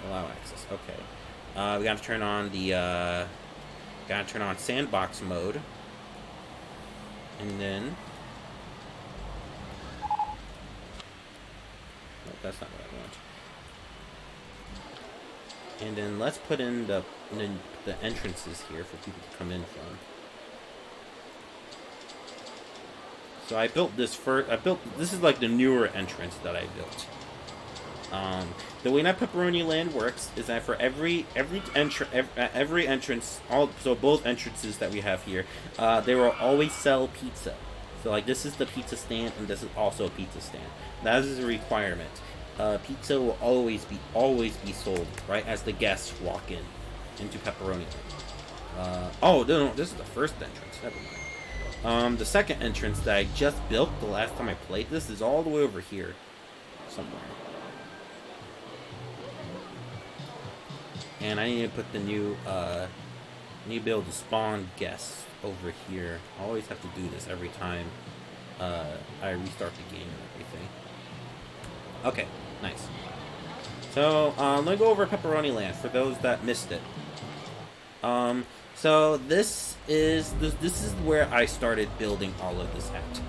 Allow access. Okay. We gotta turn on the, gotta turn on sandbox mode. And then... No, that's not what I want. And then let's put in the entrances here for people to come in from. So I built this first. This is like the newer entrance that I built. The way that Pepperoni Land works is that for every entrance, so both entrances that we have here, they will always sell pizza. So like this is the pizza stand, and this is also a pizza stand. That is a requirement. Pizza will always be sold right as the guests walk into Pepperoni Land. Oh no, this is the first entrance. Never mind. The second entrance that I just built the last time I played this is all the way over here somewhere. And I need to put the new, need to be able to spawn guests over here. I always have to do this every time I restart the game and everything. Okay, nice. So, let me go over Pepperoni Land for those that missed it. So this is where I started building all of this at.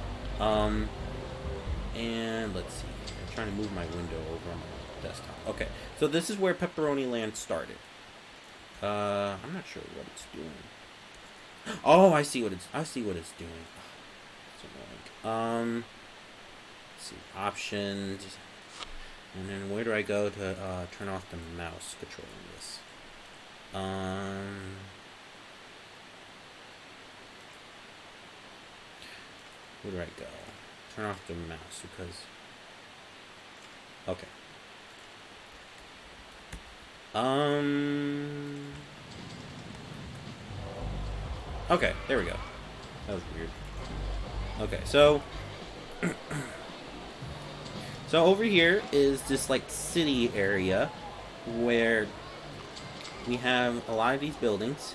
And let's see. I'm trying to move my window over on my desktop. Okay, so this is where Pepperoni Land started. I'm not sure what it's doing. Oh, I see what it's doing. It's annoying. Let's see, options, and then where do I go to turn off the mouse controlling this? Where do I go? Turn off the mouse because... Okay. Okay, there we go. That was weird. Okay, so... So over here is this, like, city area where we have a lot of these buildings.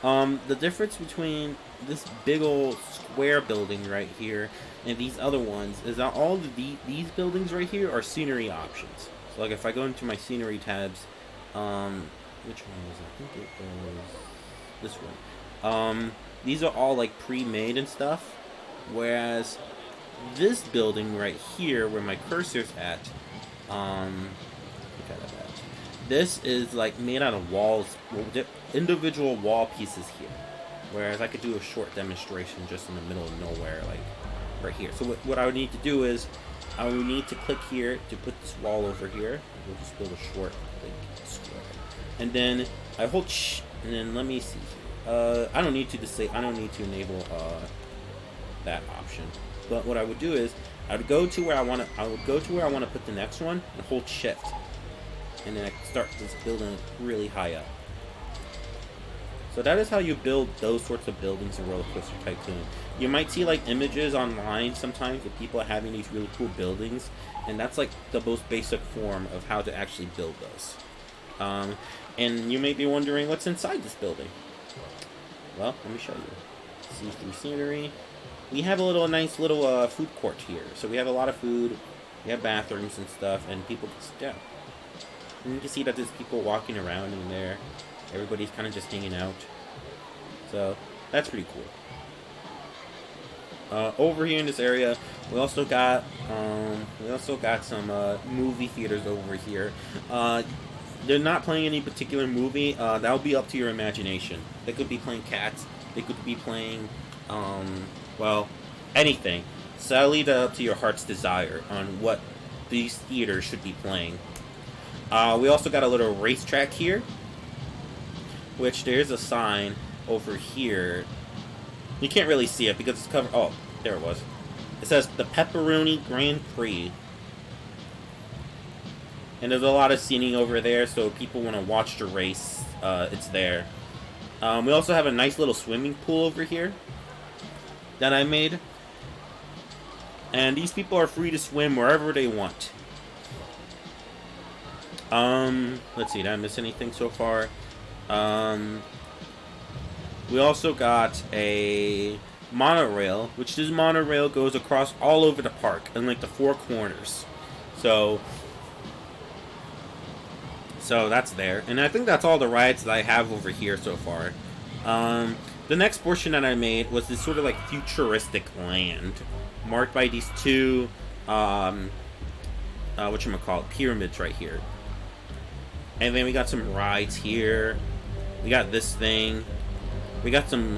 The difference between this big old square building right here and these other ones is that all of these buildings right here are scenery options. So like if I go into my scenery tabs, which one was it? I think it was this one. These are all like pre-made and stuff, whereas this building right here where my cursor's at, this is like made out of walls, individual wall pieces here. Whereas I could do a short demonstration just in the middle of nowhere, like right here. So what I would need to do is, I would need to click here to put this wall over here. We'll just build a short like, square. And then I hold and then let me see here. I don't need to enable that option. But what I would do is, I would go to where I want to put the next one and hold shift. And then I can start this building really high up. So that is how you build those sorts of buildings in Roller Coaster Tycoon. You might see like images online sometimes of people having these really cool buildings, and that's like the most basic form of how to actually build those. And you may be wondering what's inside this building. Well, let me show you. See through scenery. We have a nice little food court here. So we have a lot of food. We have bathrooms and stuff, and people can sit down. And you can see that there's people walking around in there. Everybody's kind of just hanging out. So that's pretty cool. Over here in this area, we also got some movie theaters over here. They're not playing any particular movie. That'll be up to your imagination. They could be playing Cats. They could be playing, well, anything. So I'll leave that up to your heart's desire on what these theaters should be playing. We also got a little racetrack here, which there's a sign over here. You can't really see it because it's covered. Oh, there it was. It says the Pepperoni Grand Prix. And there's a lot of seating over there, so if people want to watch the race, it's there. We also have a nice little swimming pool over here that I made. And these people are free to swim wherever they want. Let's see, did I miss anything so far? We also got a monorail, which this monorail goes across all over the park in like the four corners. So So that's there. And I think that's all the rides that I have over here so far. The next portion that I made was this sort of like futuristic land, marked by these two, whatchamacallit, pyramids right here. And then we got some rides here. We got this thing. We got some,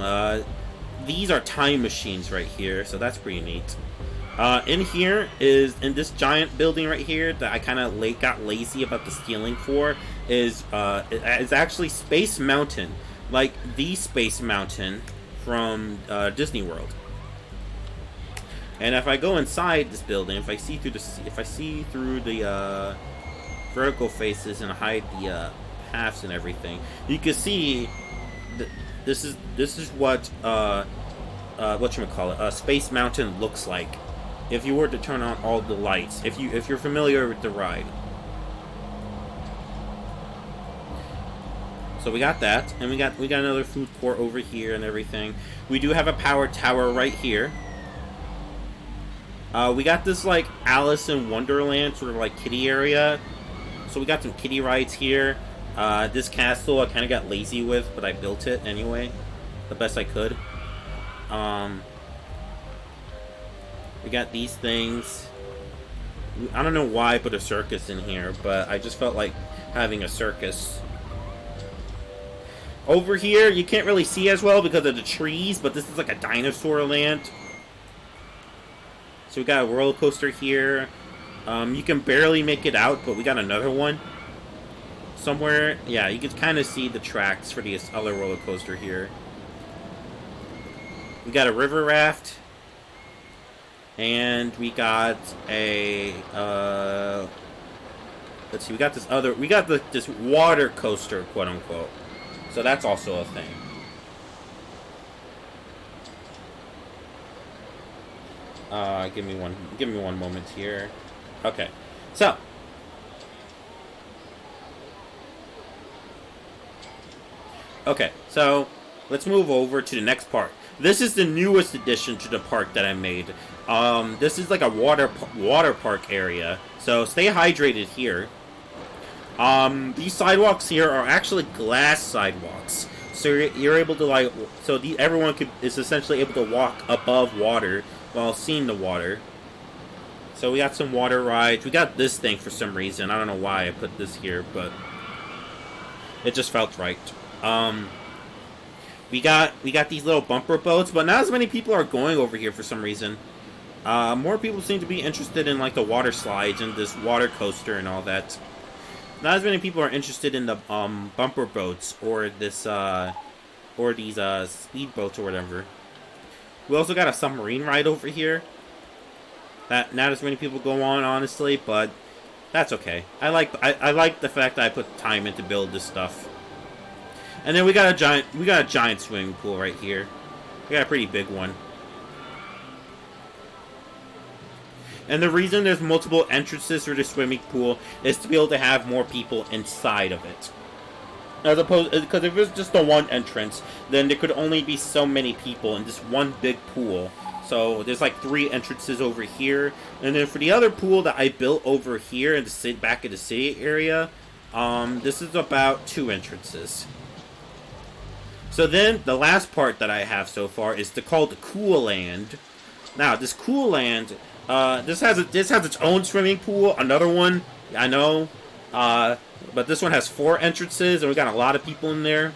these are time machines right here, so that's pretty neat. In here is, in this giant building right here that I kind of got lazy about the stealing for, is actually Space Mountain. Like the Space Mountain from Disney World. And if I go inside this building, if I see through the vertical faces and hide the paths and everything, you can see this is what whatchamacallit, Space Mountain looks like if you were to turn on all the lights. If you're familiar with the ride. So we got that, and we got another food court over here and everything. We do have a power tower right here. We got this like Alice in Wonderland sort of like kiddie area. So we got some kiddie rides here. This castle I kind of got lazy with, but I built it anyway, the best I could. We got these things. I don't know why I put a circus in here, but I just felt like having a circus. Over here, you can't really see as well because of the trees, but this is like a dinosaur land. So we got a roller coaster here. You can barely make it out, but we got another one somewhere. Yeah, you can kind of see the tracks for the other roller coaster here. We got a river raft. And we got a, let's see, we got this water coaster, quote unquote. So that's also a thing. Give me one moment here. Okay. So let's move over to the next part. This is the newest addition to the park that I made. This is like a water park area. So stay hydrated here. These sidewalks here are actually glass sidewalks. So you're able to everyone is essentially able to walk above water while seeing the water. So we got some water rides. We got this thing for some reason. I don't know why I put this here, but it just felt right. We got these little bumper boats, but not as many people are going over here for some reason. More people seem to be interested in like the water slides and this water coaster and all that. Not as many people are interested in the bumper boats or this or these speed boats or whatever. We also got a submarine ride over here that not as many people go on, honestly, but that's okay. I like the fact that I put time in to build this stuff. And then we got a giant swimming pool right here. We got a pretty big one. And the reason there's multiple entrances for the swimming pool is to be able to have more people inside of it. As opposed, because if it was just the one entrance, then there could only be so many people in this one big pool. So there's like 3 entrances over here, and then for the other pool that I built over here in the back of the city area, this is about 2 entrances. So then the last part that I have so far is called the Cool Land. Now this Cool Land, this has its own swimming pool. Another one, I know, but this one has 4 entrances, and we got a lot of people in there.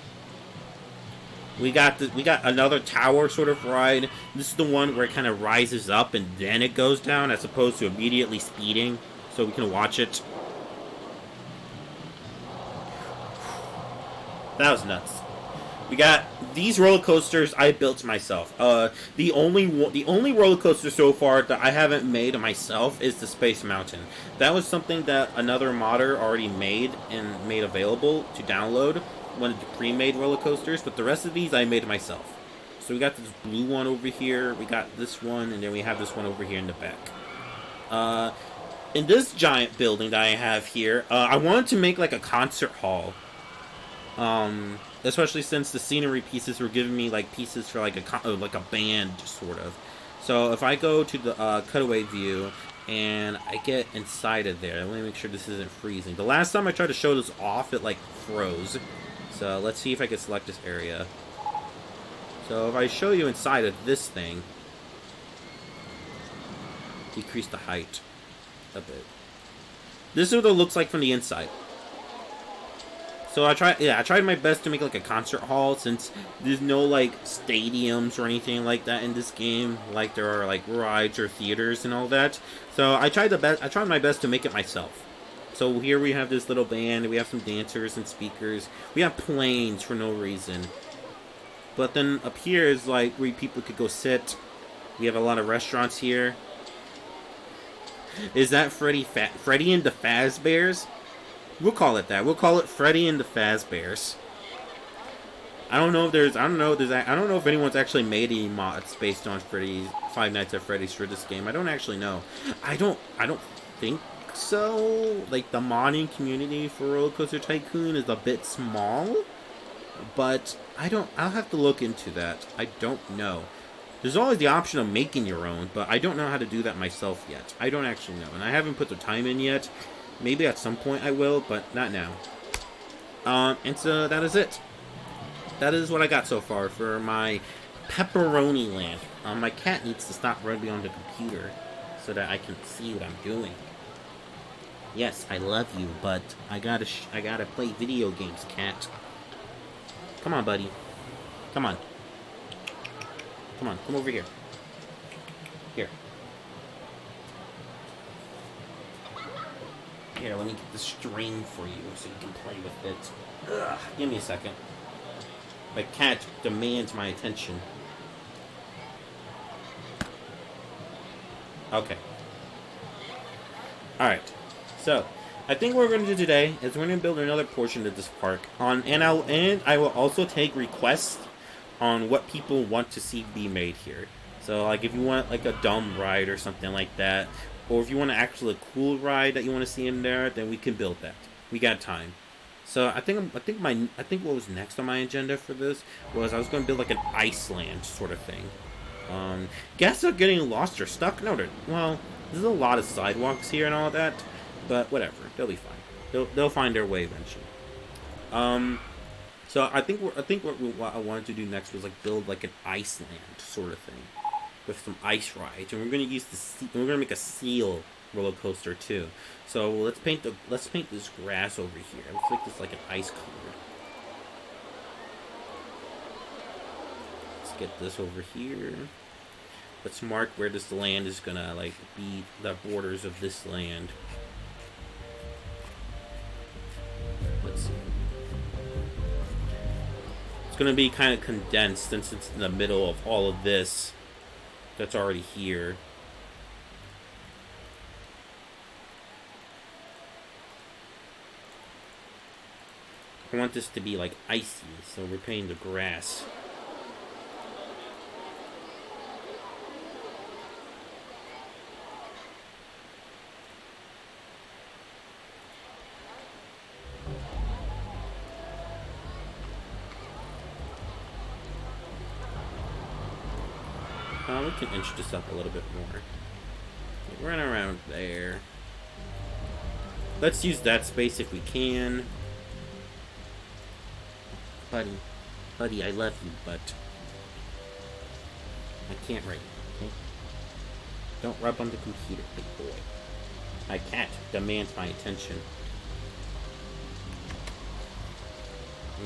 We got another tower sort of ride. This is the one where it kind of rises up and then it goes down, as opposed to immediately speeding, so we can watch it. That was nuts. We got these roller coasters I built myself. The only roller coaster so far that I haven't made myself is the Space Mountain. That was something that another modder already made and made available to download, one of the pre-made roller coasters, but the rest of these I made myself. So we got this blue one over here, we got this one, and then we have this one over here in the back. In this giant building that I have here, I wanted to make like a concert hall. Especially since the scenery pieces were giving me like pieces for like a band, sort of. So if I go to the cutaway view, and I get inside of there. Let me make sure this isn't freezing. The last time I tried to show this off, it like froze. So let's see if I can select this area. So if I show you inside of this thing, decrease the height a bit. This is what it looks like from the inside. So I tried my best to make like a concert hall, since there's no like stadiums or anything like that in this game, like there are like rides or theaters and all that. So I tried my best to make it myself. So here we have this little band, we have some dancers and speakers, we have planes for no reason. But then up here is like where people could go sit. We have a lot of restaurants here. Is that Freddy and the Fazbears? We'll call it that. We'll call it Freddy and the Fazbears. I don't know if anyone's actually made any mods based on Five Nights at Freddy's for this game. I don't actually know. I don't think so. Like, the modding community for Roller Coaster Tycoon is a bit small, but I'll have to look into that. I don't know. There's always the option of making your own, but I don't know how to do that myself yet. I don't actually know, and I haven't put the time in yet. Maybe at some point I will, but not now. And so that is it. That is what I got so far for my Pepperoni land. My cat needs to stop running on the computer so that I can see what I'm doing. Yes, I love you, but I gotta play video games, cat. Come on, buddy. Come on. Come on, come over here. Here. Here, let me get the string for you so you can play with it. Ugh, give me a second. My cat demands my attention. Okay. Alright. So, I think what we're going to do today is we're going to build another portion of this park. And I will also take requests on what people want to see be made here. So, like, if you want, like, a dumb ride or something like that, or if you want actually a cool ride that you want to see in there, then we can build that. We got time. So, I think what was next on my agenda for this was I was going to build, like, an Iceland sort of thing. Guests are getting lost or stuck? No, well, there's a lot of sidewalks here and all that, but whatever. They'll be fine. They'll find their way eventually. So I think what I wanted to do next was like build like an Iceland sort of thing with some ice rides, and we're gonna make a seal roller coaster too. So let's paint this grass over here. Let's make this like an ice color. Let's get this over here. Let's mark where this land is gonna like be the borders of this land. Let's see. It's going to be kind of condensed since it's in the middle of all of this that's already here. I want this to be like icy, so we're painting the grass. We can inch this up a little bit more. Run around there. Let's use that space if we can. Buddy, I love you, but I can't right now, okay? Don't rub on the computer, big boy. My cat demands my attention.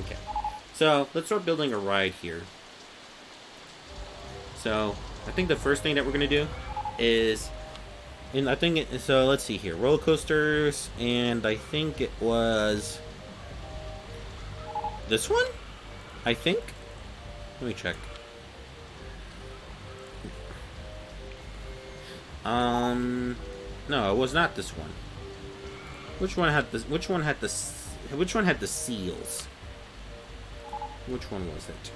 Okay. So, let's start building a ride here. So, I think the first thing that we're going to do is, so let's see here, roller coasters, and I think it was this one? I think? Let me check. No, it was not this one. Which one had the seals? Which one was it?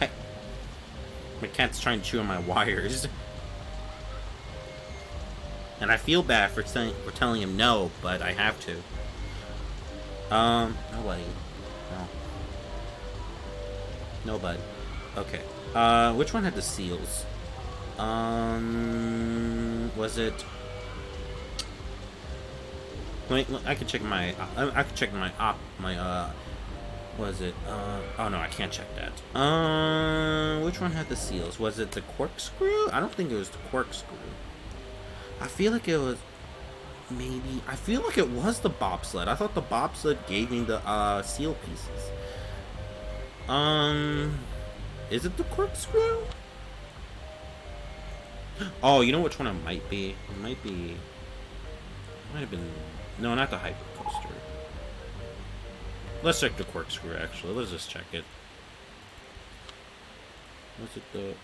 Hey. My cat's trying to chew on my wires. And I feel bad for telling him no, but I have to. Nobody. No. Nobody. Okay. Which one had the seals? Was it? Wait, I can check my. I can check my Was it? Oh no, I can't check that. Which one had the seals? Was it the corkscrew? I don't think it was the corkscrew. I feel like it was. Maybe. I feel like it was the bobsled. I thought the bobsled gave me the seal pieces. Is it the corkscrew? Oh, you know which one it might be? It might be. It might have been. No, not the hyper coaster. Let's check the corkscrew, actually. Let's just check it. Was it the...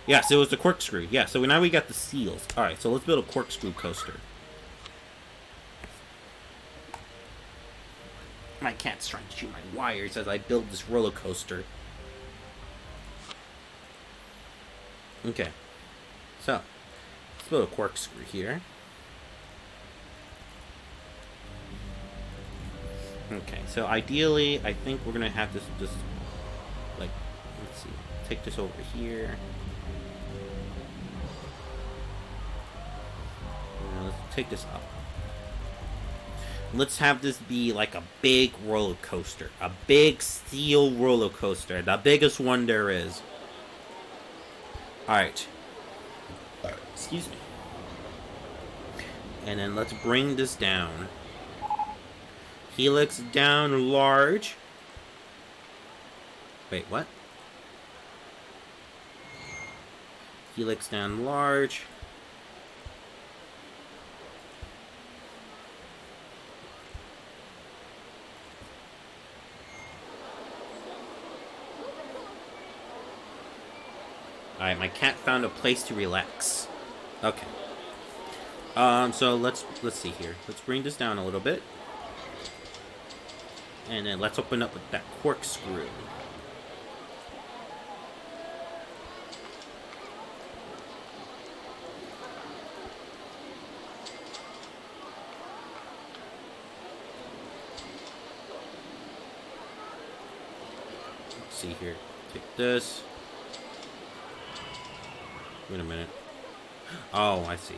Yes, it was the corkscrew. Yeah, so now we got the seals. Alright, so let's build a corkscrew coaster. My cat's trying to shoot my wires as I build this roller coaster. Okay. So, let's build a corkscrew here. Okay, so ideally, I think we're gonna have this just like, let's see, take this over here. Let's take this up. Let's have this be like a big roller coaster, a big steel roller coaster, the biggest one there is. All right. Excuse me. And then let's bring this down. Helix down large. Wait, what? Helix down large. Alright, my cat found a place to relax. Okay. So let's see here. Let's bring this down a little bit. And then let's open up with that corkscrew. Let's see here. Take this. Wait a minute. Oh, I see.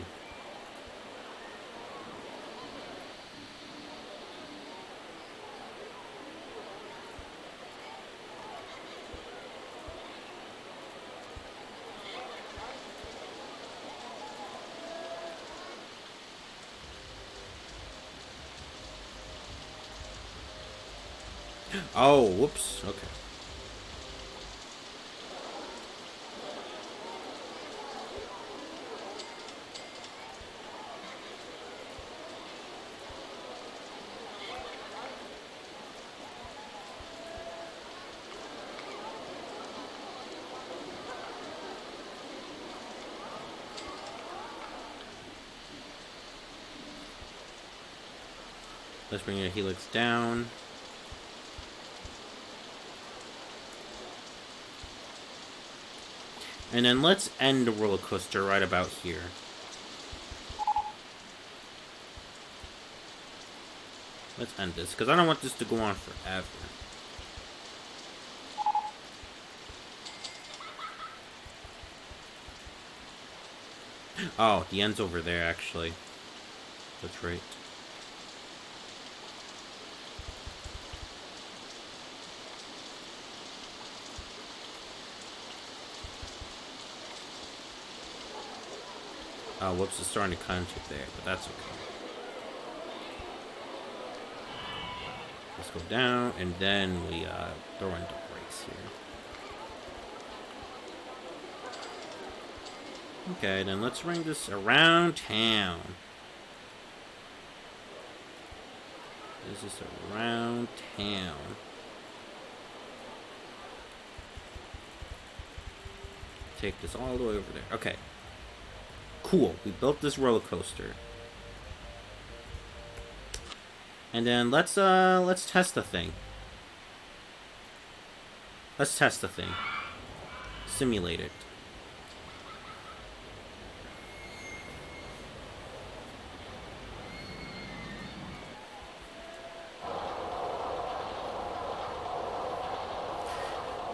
Oh, whoops. Okay. Let's bring your helix down. And then let's end the roller coaster right about here. Let's end this, because I don't want this to go on forever. Oh, the end's over there, actually. That's right. Oh, whoops, it's starting to contour there, but that's okay. Let's go down, and then we throw in the brakes here. Okay, then let's bring this around town. This is around town. Take this all the way over there. Okay. Cool. We built this roller coaster. And then let's test the thing. Let's test the thing. Simulate it.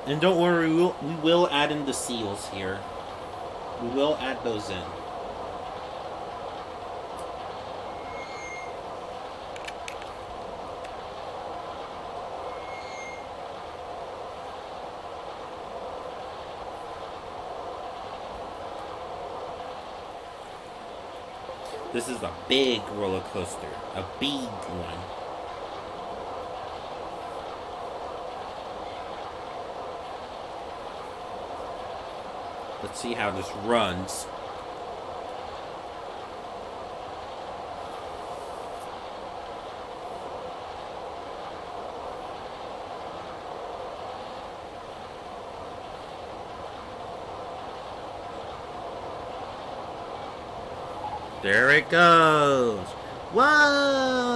And don't worry, we will add in the seals here. We will add those in. This is a big roller coaster. A big one. Let's see how this runs. There it goes. Whoa!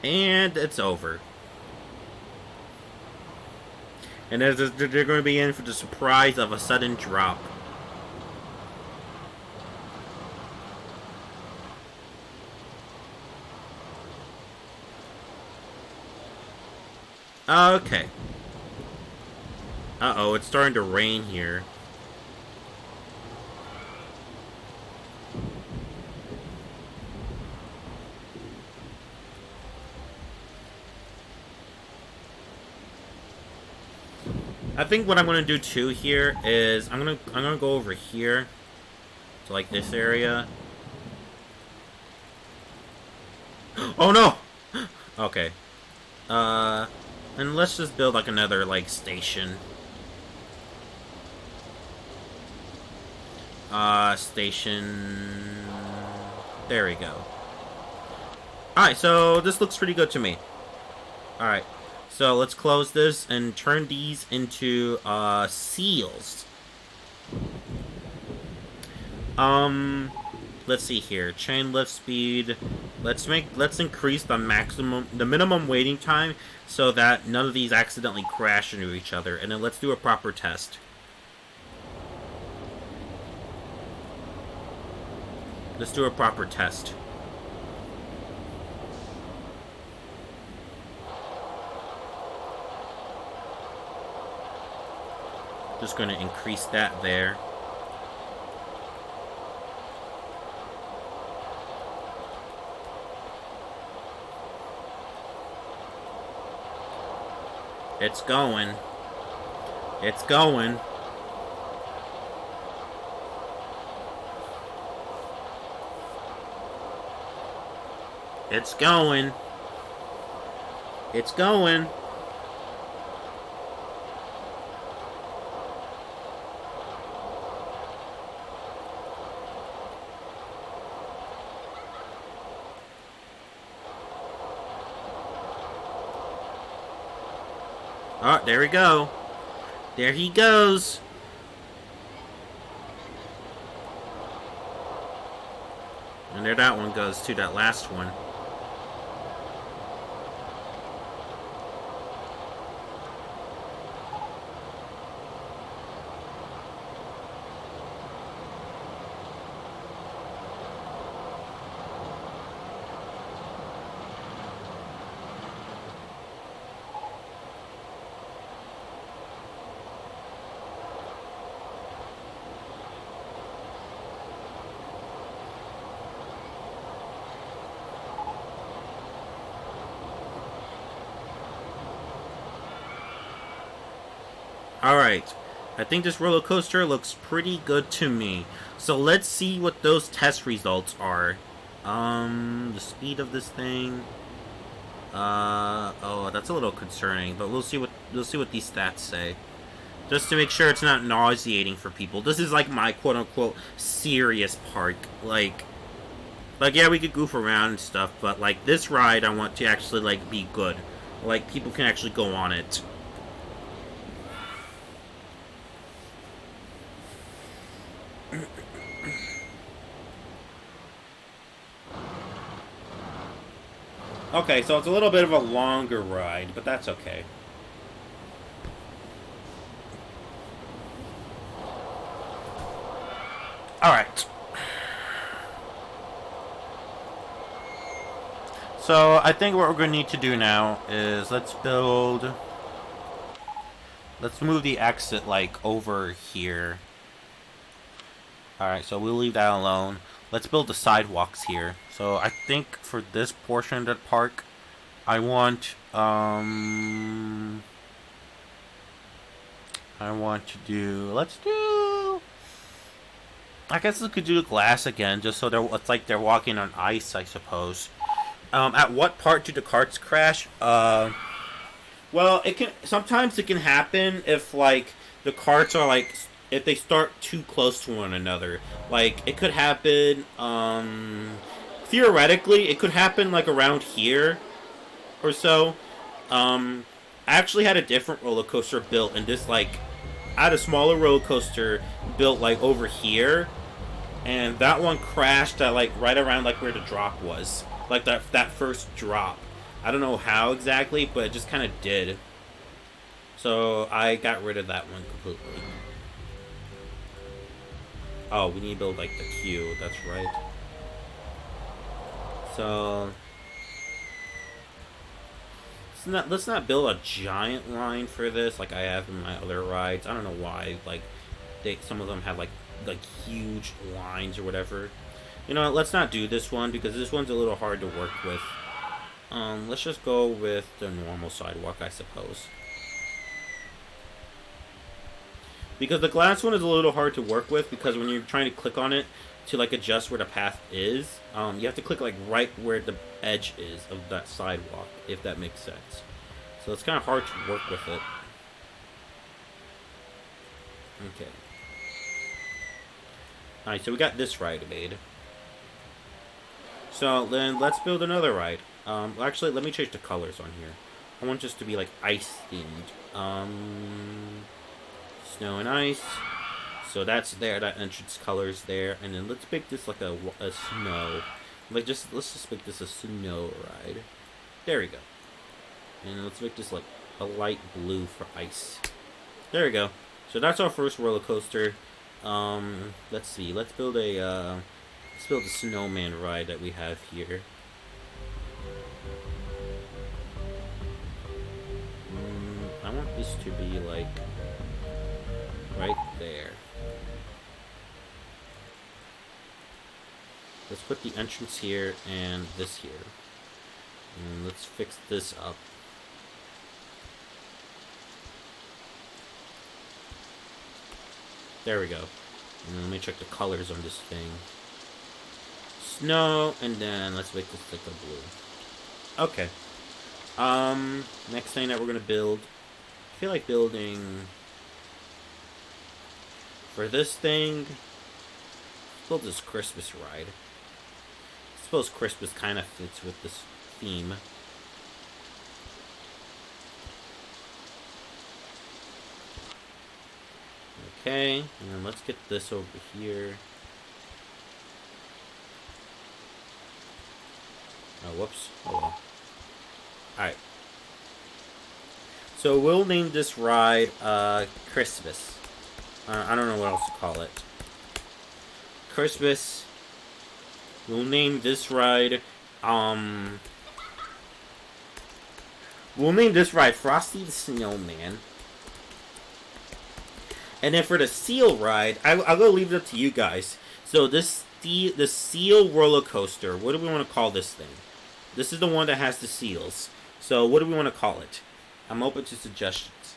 And it's over. And they're going to be in for the surprise of a sudden drop. Okay. Uh-oh, it's starting to rain here. I think what I'm gonna do too here is I'm gonna go over here to like this area. Oh no! Okay. And let's just build like another like station. Station. There we go. Alright, so this looks pretty good to me. Alright. So let's close this and turn these into seals. Let's see here. Chain lift speed. Let's increase the minimum waiting time so that none of these accidentally crash into each other. And then let's do a proper test. Let's do a proper test. Just going to increase that there. It's going. It's going. It's going. It's going. Oh, there we go. There he goes. And there that one goes too, that last one. Alright, I think this roller coaster looks pretty good to me. So let's see what those test results are. The speed of this thing. Oh, that's a little concerning, but we'll see what these stats say. Just to make sure it's not nauseating for people. This is like my quote-unquote serious park. Like, yeah, we could goof around and stuff, but like this ride I want to actually like be good. Like people can actually go on it. Okay, so it's a little bit of a longer ride, but that's okay. Alright. So, I think what we're going to need to do now is let's build... Let's move the exit, like, over here. Alright, so we'll leave that alone. Let's build the sidewalks here. So, I think for this portion of the park, I want to do... Let's do... I guess we could do the glass again, just so it's like they're walking on ice, I suppose. At what part do the carts crash? Well, sometimes it can happen if like the carts are like if they start too close to one another. Like it could happen. Theoretically, it could happen like around here or so. I actually had a different roller coaster built, and this like I had a smaller roller coaster built like over here, and that one crashed at like right around like where the drop was, like that first drop. I don't know how exactly, but it just kind of did. So I got rid of that one completely. Oh, we need to build like the queue. That's right. So let's not build a giant line for this like I have in my other rides. I don't know why. Like some of them have like huge lines or whatever. You know what, let's not do this one because this one's a little hard to work with. Let's just go with the normal sidewalk, I suppose. Because the glass one is a little hard to work with because when you're trying to click on it to like adjust where the path is, you have to click like right where the edge is of that sidewalk, if that makes sense. So it's kind of hard to work with it. Okay. Alright, so we got this ride made. So then let's build another ride. Actually, let me change the colors on here. I want this to be like ice themed. Snow and ice. So that's there. That entrance color's there. And then let's make this like a snow. Let's just make this a snow ride. There we go. And let's make this like a light blue for ice. There we go. So that's our first roller coaster. Let's see. Let's build a snowman ride that we have here. I want this to be like right there. Let's put the entrance here and this here. And let's fix this up. There we go. And then let me check the colors on this thing. Snow, and then let's make this like a blue. Okay. Next thing that we're gonna build. I feel like building for this thing. Let's build this Christmas ride. I suppose Christmas kind of fits with this theme. Okay, and then let's get this over here. Oh, whoops. Oh well. Alright. So we'll name this ride, Christmas. I don't know what else to call it. Christmas. We'll name this ride, we'll name this ride Frosty the Snowman. And then for the seal ride, I'll go leave it up to you guys. So the seal roller coaster, what do we want to call this thing? This is the one that has the seals. So what do we want to call it? I'm open to suggestions.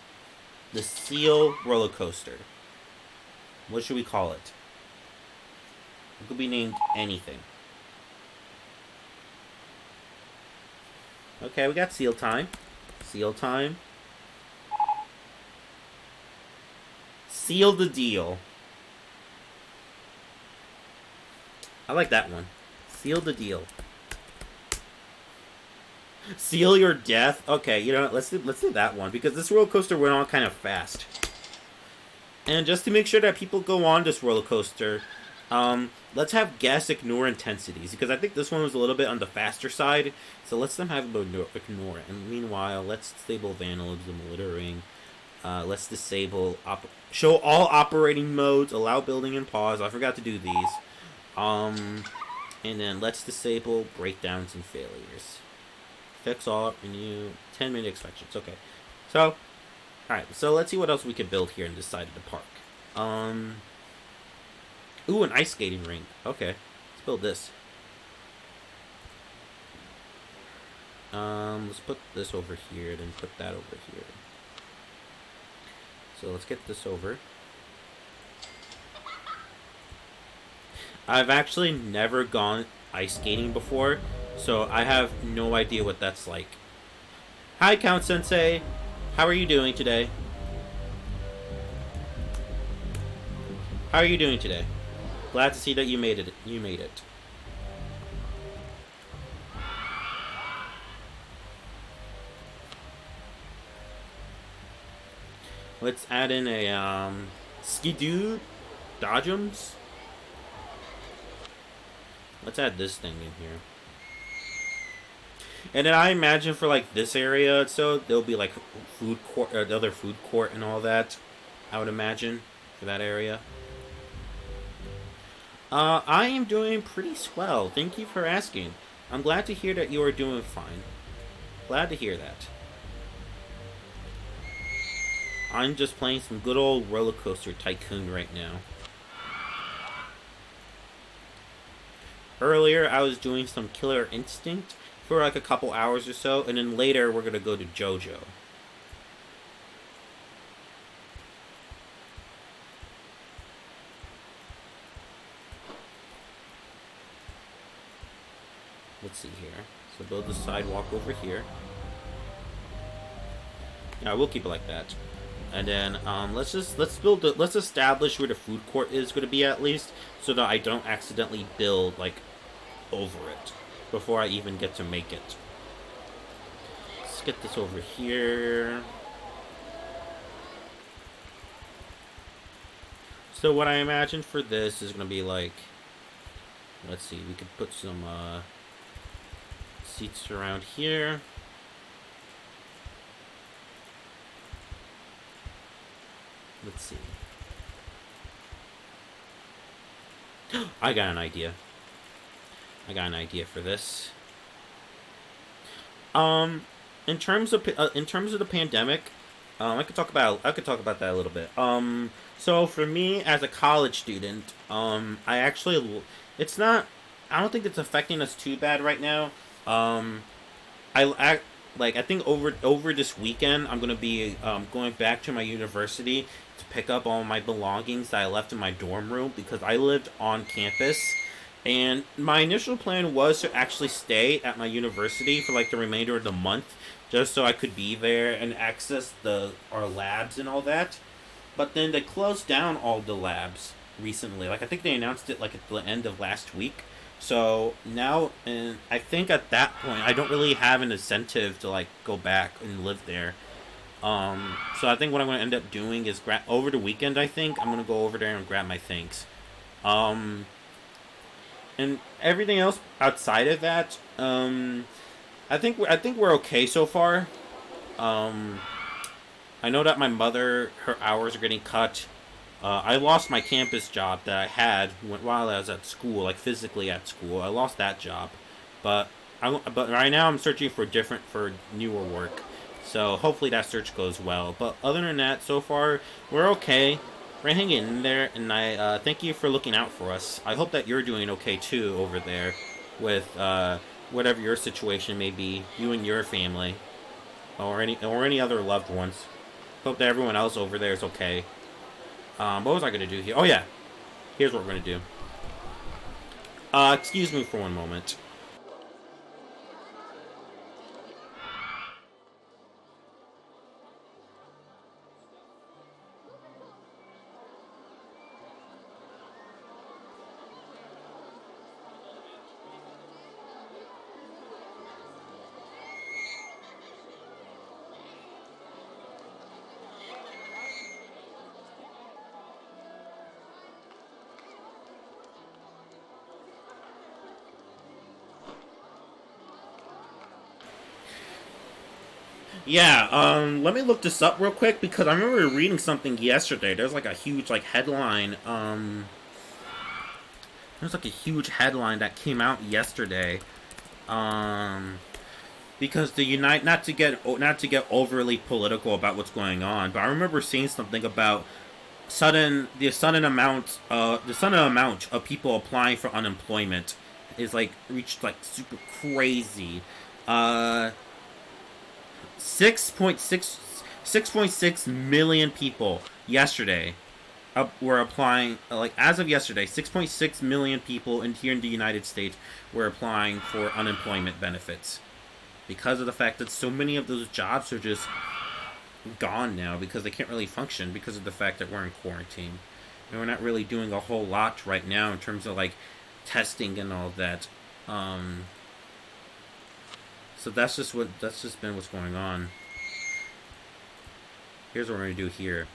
The seal roller coaster. What should we call it? It could be named anything. Okay, we got seal time. Seal time. Seal the deal. I like that one. Seal the deal. Seal your death. Okay, you know what? Let's do that one because this roller coaster went on kind of fast. And just to make sure that people go on this roller coaster, Let's have guests ignore intensities because I think this one was a little bit on the faster side. So let's them have them ignore it. And meanwhile, let's disable vandalism, littering. Let's disable show all operating modes, allow building and pause. I forgot to do these. And then let's disable breakdowns and failures. Fix all renew 10-minute inspections. Okay. So, alright, so let's see what else we can build here in this side of the park. Ooh, an ice skating rink. Okay. Let's build this. Let's put this over here, then put that over here. So let's get this over. I've actually never gone ice skating before, so I have no idea what that's like. Hi, Count Sensei. How are you doing today? How are you doing today? Glad to see that you made it. You made it. Let's add in a skidoo dodgems. Let's add this thing in here. And then I imagine for like this area, so there'll be like food court, or the other food court and all that. I would imagine for that area. I am doing pretty swell. Thank you for asking. I'm glad to hear that you are doing fine. Glad to hear that. I'm just playing some good old roller coaster Tycoon right now. Earlier, I was doing some Killer Instinct for like a couple hours or so, and then later we're gonna go to JoJo. Let's see here. So build the sidewalk over here. Yeah, we'll keep it like that. And then let's establish where the food court is going to be at least, so that I don't accidentally build like over it before I even get to make it. Let's get this over here. So what I imagine for this is going to be like, let's see, we could put some seats around here. Let's see. I got an idea. I got an idea for this. In terms of the pandemic, I could talk about that a little bit. So for me as a college student, it's not. I don't think it's affecting us too bad right now. I think over this weekend, I'm gonna be going back to my university to pick up all my belongings that I left in my dorm room because I lived on campus, and my initial plan was to actually stay at my university for like the remainder of the month, just so I could be there and access our labs and all that. But then they closed down all the labs recently. Like I think they announced it like at the end of last week. So now, and I think at that point, I don't really have an incentive to like go back and live there. So I think what I'm going to end up doing is over the weekend. I think I'm going to go over there and grab my things. And everything else outside of that, I think we're okay so far. I know that my mother, her hours are getting cut. I lost my campus job that I had while I was at school, like physically at school. I lost that job, but right now I'm searching for newer work. So hopefully that search goes well. But other than that, so far we're okay. We're hanging in there, and I thank you for looking out for us. I hope that you're doing okay too over there, with whatever your situation may be, you and your family, or any other loved ones. Hope that everyone else over there is okay. What was I going to do here? Oh, yeah. Here's what we're going to do. Excuse me for one moment. Yeah, let me look this up real quick because I remember reading something yesterday. There's like a huge like headline. There's like a huge headline that came out yesterday. Um, because the Unite not to get overly political about what's going on, but I remember seeing something about the sudden amount of people applying for unemployment is like reached like super crazy. Uh, 6.6 people yesterday were applying, like as of yesterday, 6.6 million people here in the United States were applying for unemployment benefits because of the fact that so many of those jobs are just gone now because they can't really function because of the fact that we're in quarantine. And we're not really doing a whole lot right now in terms of like testing and all that. Um, so that's just been what's going on. Here's what we're gonna do here.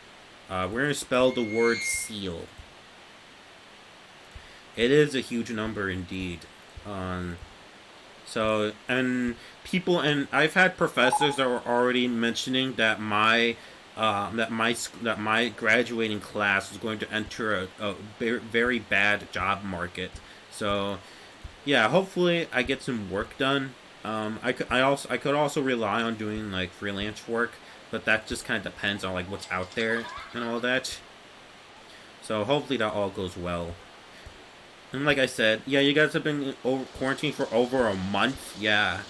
We're gonna spell the word seal. It is a huge number indeed. Um, so and people and I've had professors that were already mentioning that my graduating class is going to enter a very bad job market. So yeah, hopefully I get some work done. I could also rely on doing like freelance work, but that just kind of depends on like what's out there and all that. So hopefully that all goes well. And like I said, yeah, you guys have been quarantined for over a month. Yeah,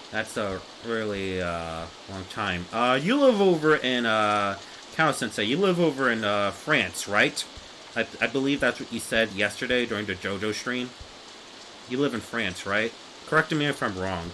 that's a really long time. You live over in Kao Sensei. You live over in France, right? I believe that's what you said yesterday during the JoJo stream. You live in France, right? Correct me if I'm wrong.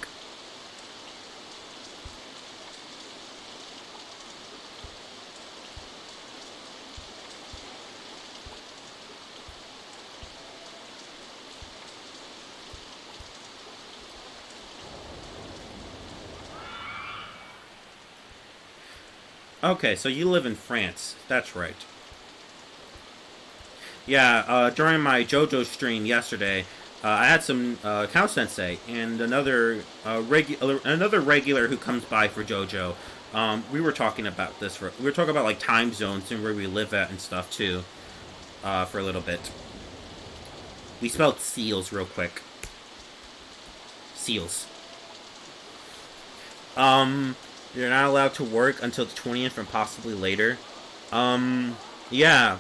Okay, so you live in France. That's right. Yeah, during my JoJo stream yesterday, I had some Cow Sensei and another regular who comes by for JoJo. We were talking about we were talking about like time zones and where we live at and stuff too. For a little bit. We spelled seals real quick. Seals. Um, you're not allowed to work until the 20th and possibly later. Yeah,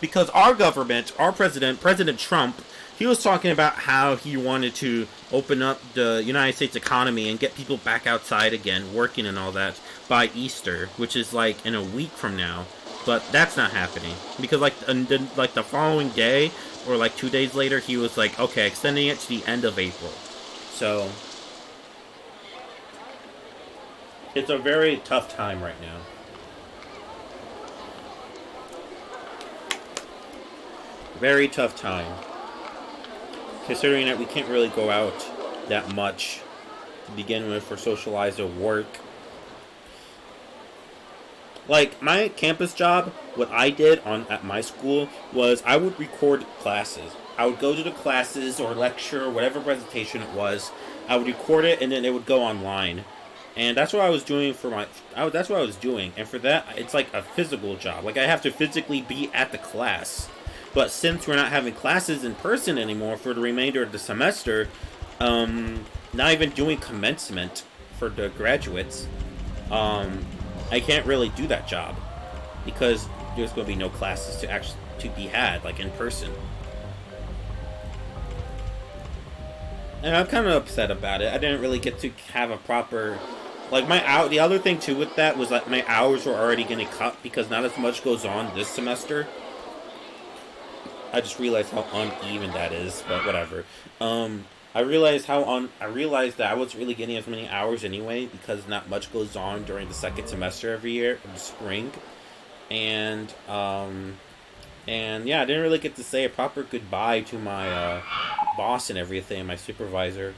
because our government, our president, President Trump, he was talking about how he wanted to open up the United States economy and get people back outside again, working and all that by Easter, which is like in a week from now. But that's not happening because like the following day or like 2 days later, he was like, okay, extending it to the end of April. So it's a very tough time right now. Very tough time. Considering that we can't really go out that much to begin with for socialize or work. Like my campus job, what I did on at my school was I would record classes. I would go to the classes or lecture or whatever presentation it was. I would record it and then it would go online. And that's what I was doing for that's what I was doing. And for that, it's like a physical job. Like I have to physically be at the class. But since we're not having classes in person anymore for the remainder of the semester, not even doing commencement for the graduates, um, I can't really do that job because there's going to be no classes to be had like in person. And I'm kind of upset about it. I didn't really get to have a proper like my out. The other thing too with that was that my hours were already getting cut because not as much goes on this semester. I just realized how uneven that is, but whatever. I realized that I wasn't really getting as many hours anyway because not much goes on during the second semester every year in the spring, and and yeah, I didn't really get to say a proper goodbye to my boss and everything, my supervisor.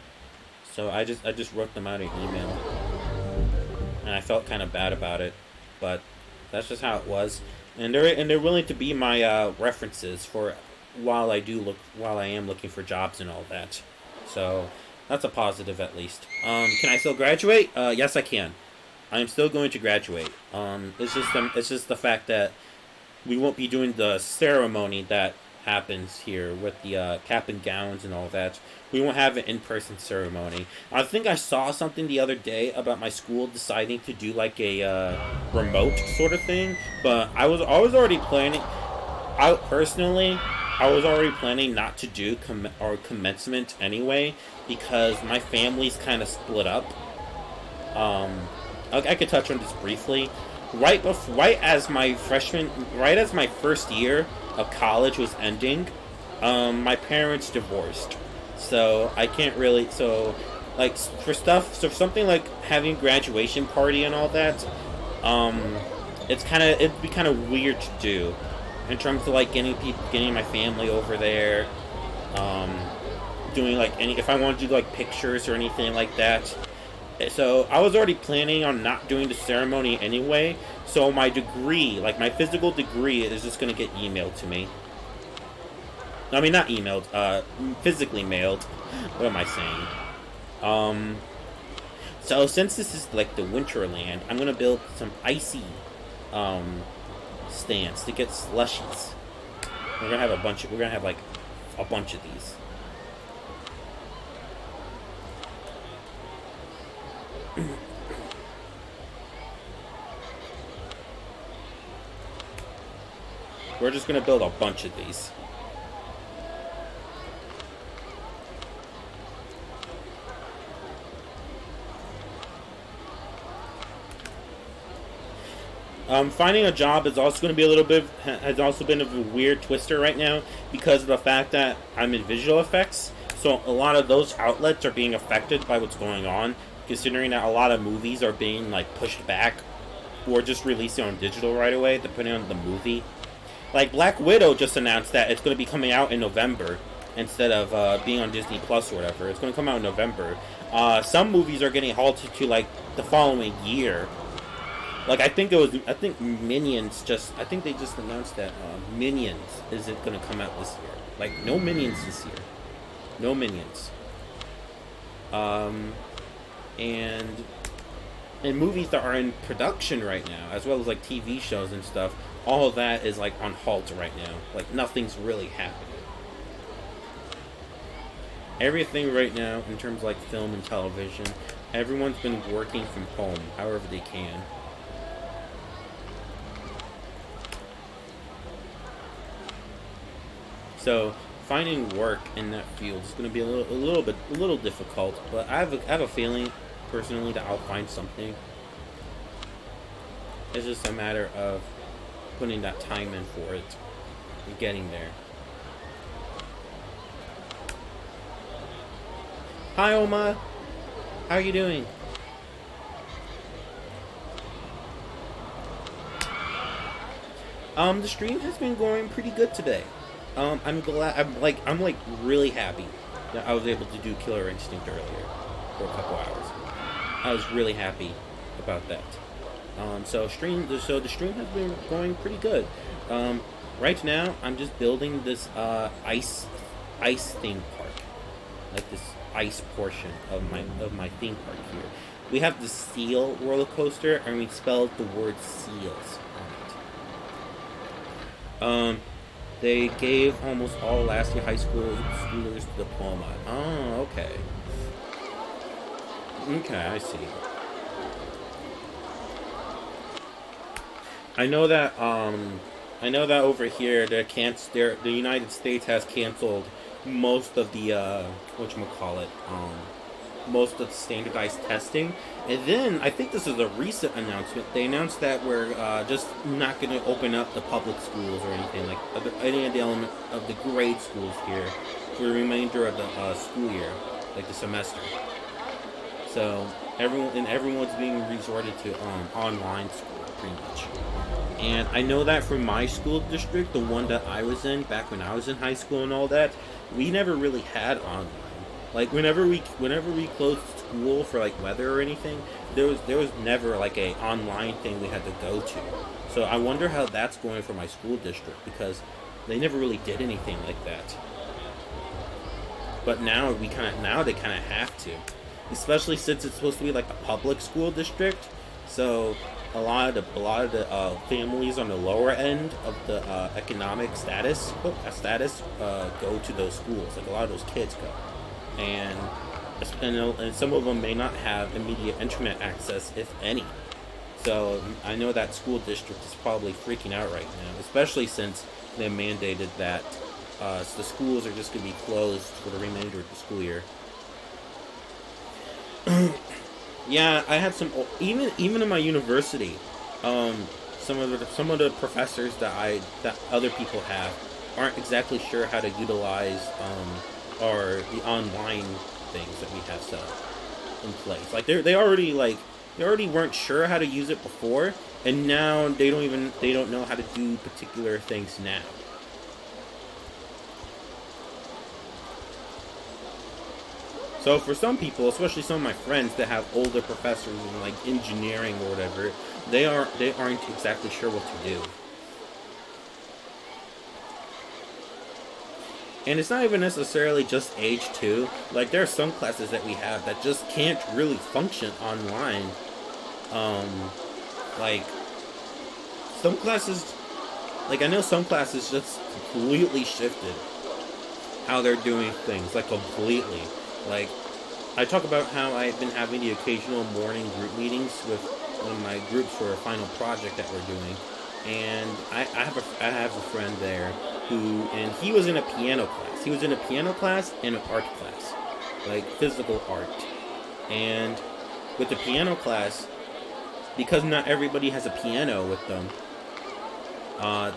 So I just wrote them out an email, and I felt kind of bad about it, but that's just how it was. And they're willing to be my references for while I am looking for jobs and all that. So that's a positive at least. Can I still graduate? Yes, I can. I'm still going to graduate. It's just the fact that we won't be doing the ceremony that happens here with the cap and gowns and all that. We won't have an in-person ceremony. I think I saw something the other day about my school deciding to do like a remote sort of thing, but I was already planning. I personally, I was already planning not to do commencement anyway because my family's kind of split up. I could touch on this briefly. Right as my first year of college was ending, my parents divorced. So I can't really. So, like so for something like having graduation party and all that, um, it'd be kind of weird to do, in terms of like getting my family over there, um, doing like any if I want to do like pictures or anything like that. So I was already planning on not doing the ceremony anyway. So my degree, like my physical degree, is just gonna get emailed to me. I mean, not emailed, physically mailed. What am I saying? Um, so since this is like the Winterland, I'm gonna build some icy, um, stands to get slushies. We're gonna have like a bunch of these. We're just gonna build a bunch of these. Finding a job is also going to be a little bit has also been a weird twister right now because of the fact that I'm in visual effects. So a lot of those outlets are being affected by what's going on, considering that a lot of movies are being like pushed back or just releasing on digital right away, depending on the movie. Like Black Widow just announced that it's going to be coming out in November instead of being on Disney Plus or whatever. It's going to come out in November. Some movies are getting halted to like the following year. Like I think Minions I think they just announced that Minions isn't going to come out this year. Like no Minions this year. No Minions. Um, and movies that are in production right now, as well as like TV shows and stuff, all of that is like on halt right now. Like nothing's really happening. Everything right now, in terms of like film and television, everyone's been working from home however they can. So finding work in that field is going to be a little difficult, but I have a feeling personally that I'll find something. It's just a matter of putting that time in for it and getting there. Hi, Oma. How are you doing? The stream has been going pretty good today. I'm glad. I'm like really happy that I was able to do Killer Instinct earlier for a couple hours. I was really happy about that. So the stream has been going pretty good. Right now I'm just building this ice theme park, like this ice portion of my theme park here. We have the seal roller coaster, and we spelled the word seals on it. They gave almost all last year high school schoolers the diploma. Oh, okay. Okay, I see. I know that I know that over here the United States has canceled most of the whatchamacallit, most of the standardized testing. And then I think this is a recent announcement. They announced that we're just not going to open up the public schools or anything like any of the element of the grade schools here for the remainder of the school year, like the semester. So everyone's being resorted to online school pretty much. And I know that from my school district, the one that I was in back when I was in high school and all that, we never really had online. Like whenever we closed school for like weather or anything, there was never like a online thing we had to go to. So I wonder how that's going for my school district because they never really did anything like that. But now they kind of have to, especially since it's supposed to be like a public school district. So a lot of the families on the lower end of the economic status go to those schools. Like a lot of those kids go, and and some of them may not have immediate internet access, if any. So I know that school district is probably freaking out right now, especially since they mandated that the schools are just going to be closed for the remainder of the school year. Yeah, I had some even in my university. Um, some of the professors that other people have aren't exactly sure how to utilize or the online things that we have set up in place. Like they already weren't sure how to use it before, and now they don't know how to do particular things now. So for some people, especially some of my friends that have older professors in like engineering or whatever, they aren't exactly sure what to do. And it's not even necessarily just age too. Like there are some classes that we have that just can't really function online. Um, like some classes, like I know some classes just completely shifted how they're doing things, like completely. Like I talk about how I've been having the occasional morning group meetings with one of my groups for a final project that we're doing, and I have a friend there who and he was in a piano class. He was in a piano class and an art class, like physical art. And with the piano class, because not everybody has a piano with them,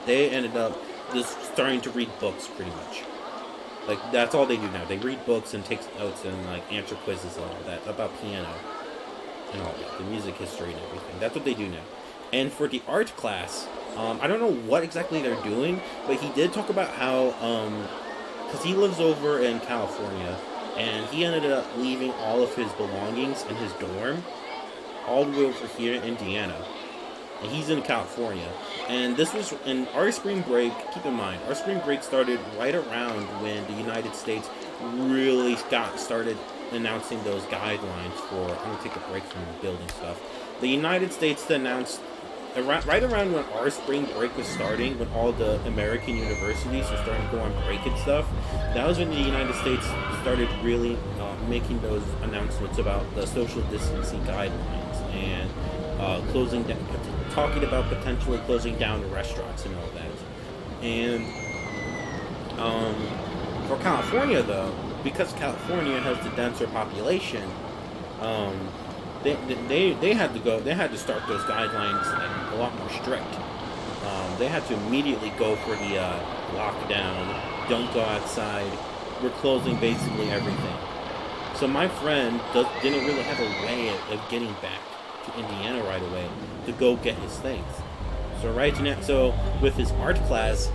they ended up just starting to read books pretty much. Like that's all they do now. They read books and take notes and like answer quizzes and all that about piano and all that, the music history and everything. That's what they do now. And for the art class, I don't know what exactly they're doing, but he did talk about how, because he lives over in California, and he ended up leaving all of his belongings in his dorm all the way over here in Indiana, and he's in California. And this was in our spring break. Keep in mind, our spring break started right around when the United States really got started announcing those guidelines for. I'm gonna take a break from building stuff. The United States announced right around when our spring break was starting, when all the American universities were starting to go on break and stuff. That was when the United States started really making those announcements about the social distancing guidelines and closing down, talking about potentially closing down the restaurants and all that. And um, for California, though, because California has the denser population, um, they had to go. They had to start those guidelines like a lot more strict. They had to immediately go for the lockdown. Don't go outside. We're closing basically everything. So my friend didn't really have a way of getting back to Indiana right away to go get his things. So right now, so with his art class,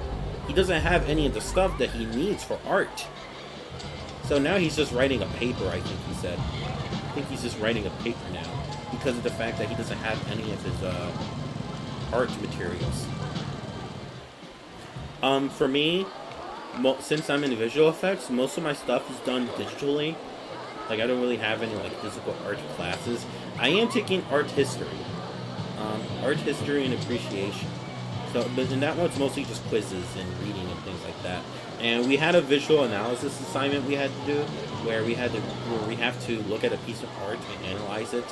he doesn't have any of the stuff that he needs for art. So now he's just writing a paper. I think he said. I think he's just writing a paper now because of the fact that he doesn't have any of his art materials. For me, since I'm in visual effects, most of my stuff is done digitally. Like I don't really have any like physical art classes. I am taking art history and appreciation. So, but in that one's mostly just quizzes and reading and things like that. And we had a visual analysis assignment we had to do, where we have to look at a piece of art and analyze it.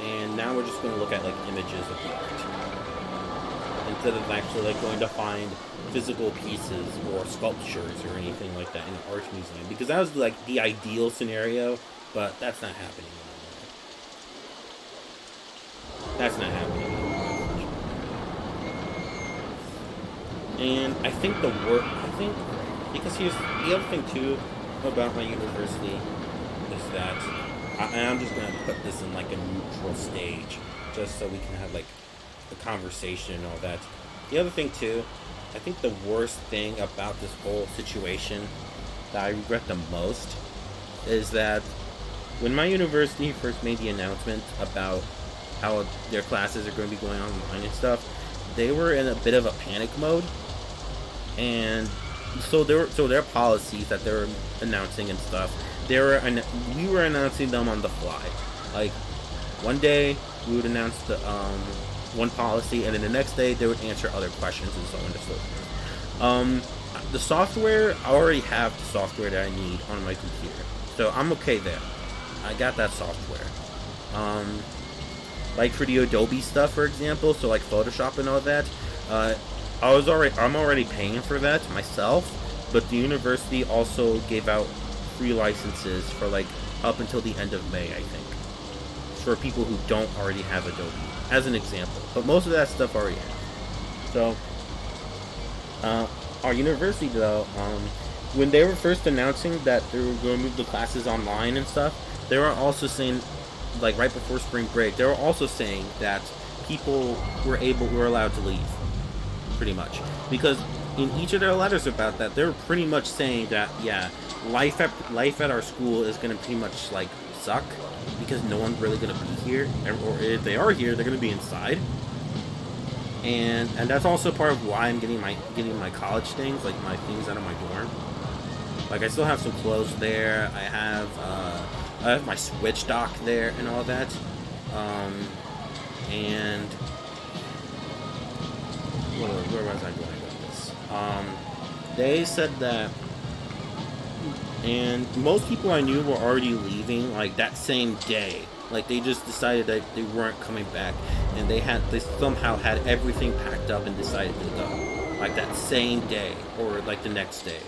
And now we're just going to look at like images of the art instead of actually like going to find physical pieces or sculptures or anything like that in an art museum, because that was like the ideal scenario, but that's not happening anymore. That's not happening anymore. And I think I think because here's the other thing too about my university is that and I'm just gonna put this in like a neutral stage, just so we can have like a conversation and all that. The other thing too, I think the worst thing about this whole situation that I regret the most is that when my university first made the announcement about how their classes are going to be going online and stuff, they were in a bit of a panic mode, and so their policies that they were announcing and stuff, we were announcing them on the fly, like One day we would announce the one policy, and then the next day they would answer other questions and so on and so forth. The software, I already have the software that I need on my computer, so I'm okay there. I got that software. Like for the Adobe stuff, for example, so like Photoshop and all that, I'm already paying for that myself, but the university also gave out free licenses for like up until the end of May, I think, for people who don't already have Adobe, as an example. But most of that stuff already have. So, our university though, when they were first announcing that they were going to move the classes online and stuff, they were also saying, like right before spring break, they were also saying that people were allowed to leave, pretty much, because in each of their letters about that, they were pretty much saying that yeah, life at our school is gonna pretty much like suck because no one's really gonna be here, or if they are here, they're gonna be inside. And that's also part of why I'm getting my college things, like my things out of my dorm. Like I still have some clothes there. I have my Switch dock there and all that. And where was I going with this? They said that, and most people I knew were already leaving like that same day. Like they just decided that they weren't coming back, and they somehow had everything packed up and decided to go like that same day or like the next day.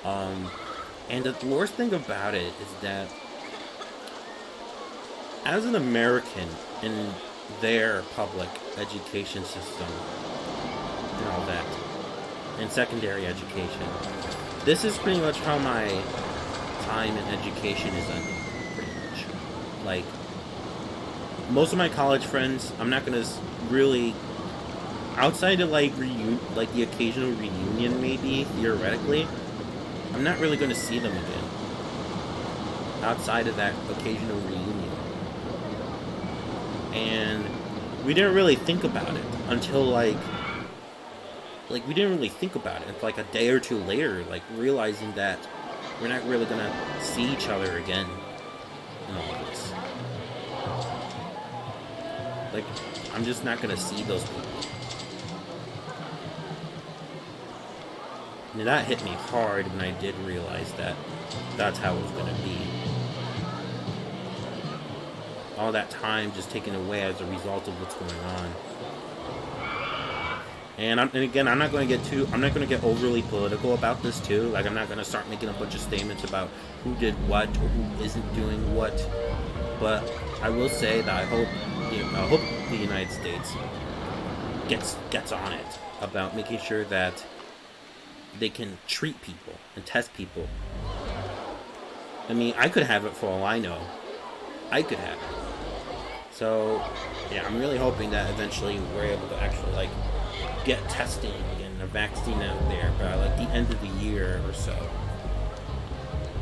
And the worst thing about it is that as an American in their public education system and all that, and secondary education, this is pretty much how my time in education is ending, pretty much. Like, most of my college friends, I'm not gonna really, outside of like the occasional reunion maybe, theoretically, I'm not really gonna see them again. Outside of that occasional reunion. And we didn't really think about it until like we didn't really think about it until like a day or two later, like realizing that we're not really gonna see each other again in all of this. Like, I'm just not gonna see those people. And that hit me hard when I did realize that that's how it was gonna be. All that time just taken away as a result of what's going on. And again, I'm not going to get overly political about this too. Like, I'm not going to start making a bunch of statements about who did what or who isn't doing what. But I will say that I hope the United States gets on it about making sure that they can treat people and test people. I mean, I could have it for all I know. I could have it. So, yeah, I'm really hoping that eventually we're able to actually, like, get testing and a vaccine out there by, like, the end of the year or so.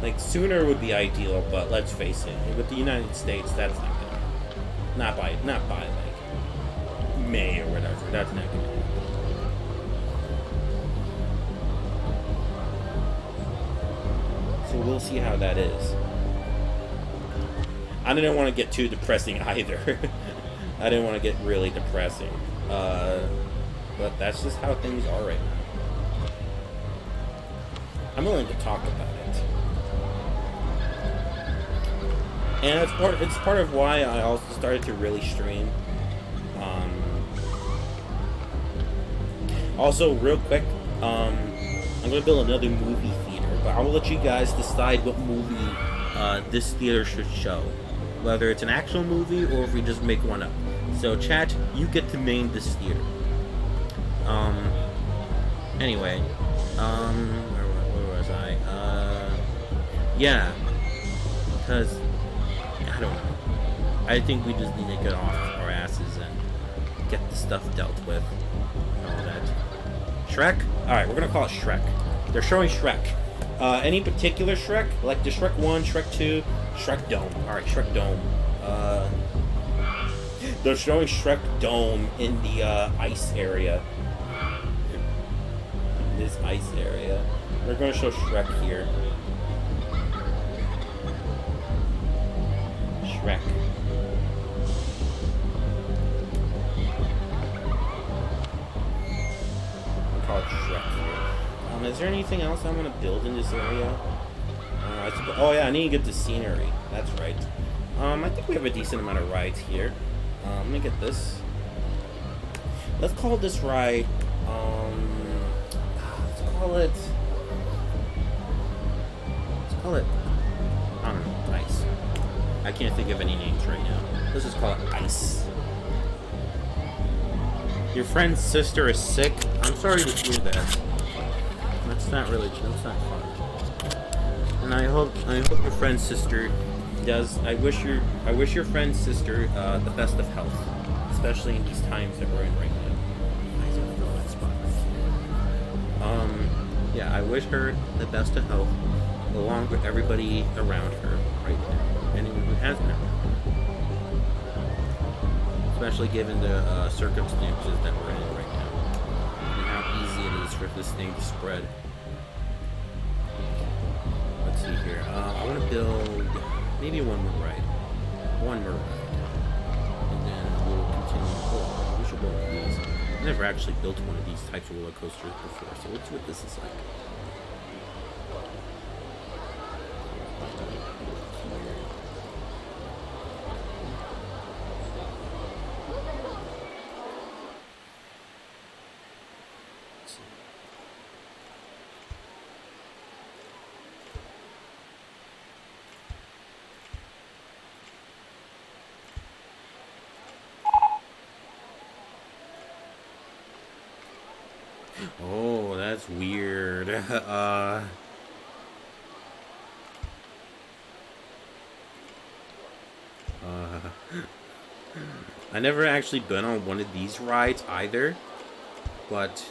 Like, sooner would be ideal, but let's face it, with the United States, that's not gonna happen. Not by, like, May or whatever. That's not gonna happen. So we'll see how that is. I didn't want to get too depressing either. I didn't want to get really depressing. But that's just how things are right now. I'm willing to talk about it. And it's part of why I also started to really stream. Also, real quick, I'm going to build another movie theater, but I will let you guys decide what movie this theater should show. Whether it's an actual movie or if we just make one up. So, chat, you get to name this theater. Anyway, where was I? Yeah, because, I don't know. I think we just need to get off our asses and get the stuff dealt with and all that. Shrek? Alright, we're gonna call it Shrek. They're showing Shrek. Any particular Shrek? Like the Shrek 1, Shrek 2, Shrek Dome. Alright, Shrek Dome. They're showing Shrek Dome in the ice area. In this ice area. We're going to show Shrek here. Shrek. Is there anything else I want to build in this area? Oh yeah, I need to get the scenery. That's right. I think we have a decent amount of rides here. Let me get this. Let's call this ride. Let's call it. I don't know. Ice. I can't think of any names right now. Let's just call it Ice. Your friend's sister is sick. I'm sorry to hear that. That's not fun. And I hope your friend's sister does. I wish your friend's sister the best of health, especially in these times that we're in right now. Yeah, I wish her the best of health, along with everybody around her right now. Anyone who has now. Especially given the circumstances that we're in right now. And how easy it is for this thing to spread. Let's see here. I want to build maybe one more ride. And then we'll continue. Oh, we should build one of these. I've never actually built one of these types of roller coasters before, so let's see what this is like. Oh, that's weird. I never actually been on one of these rides either, but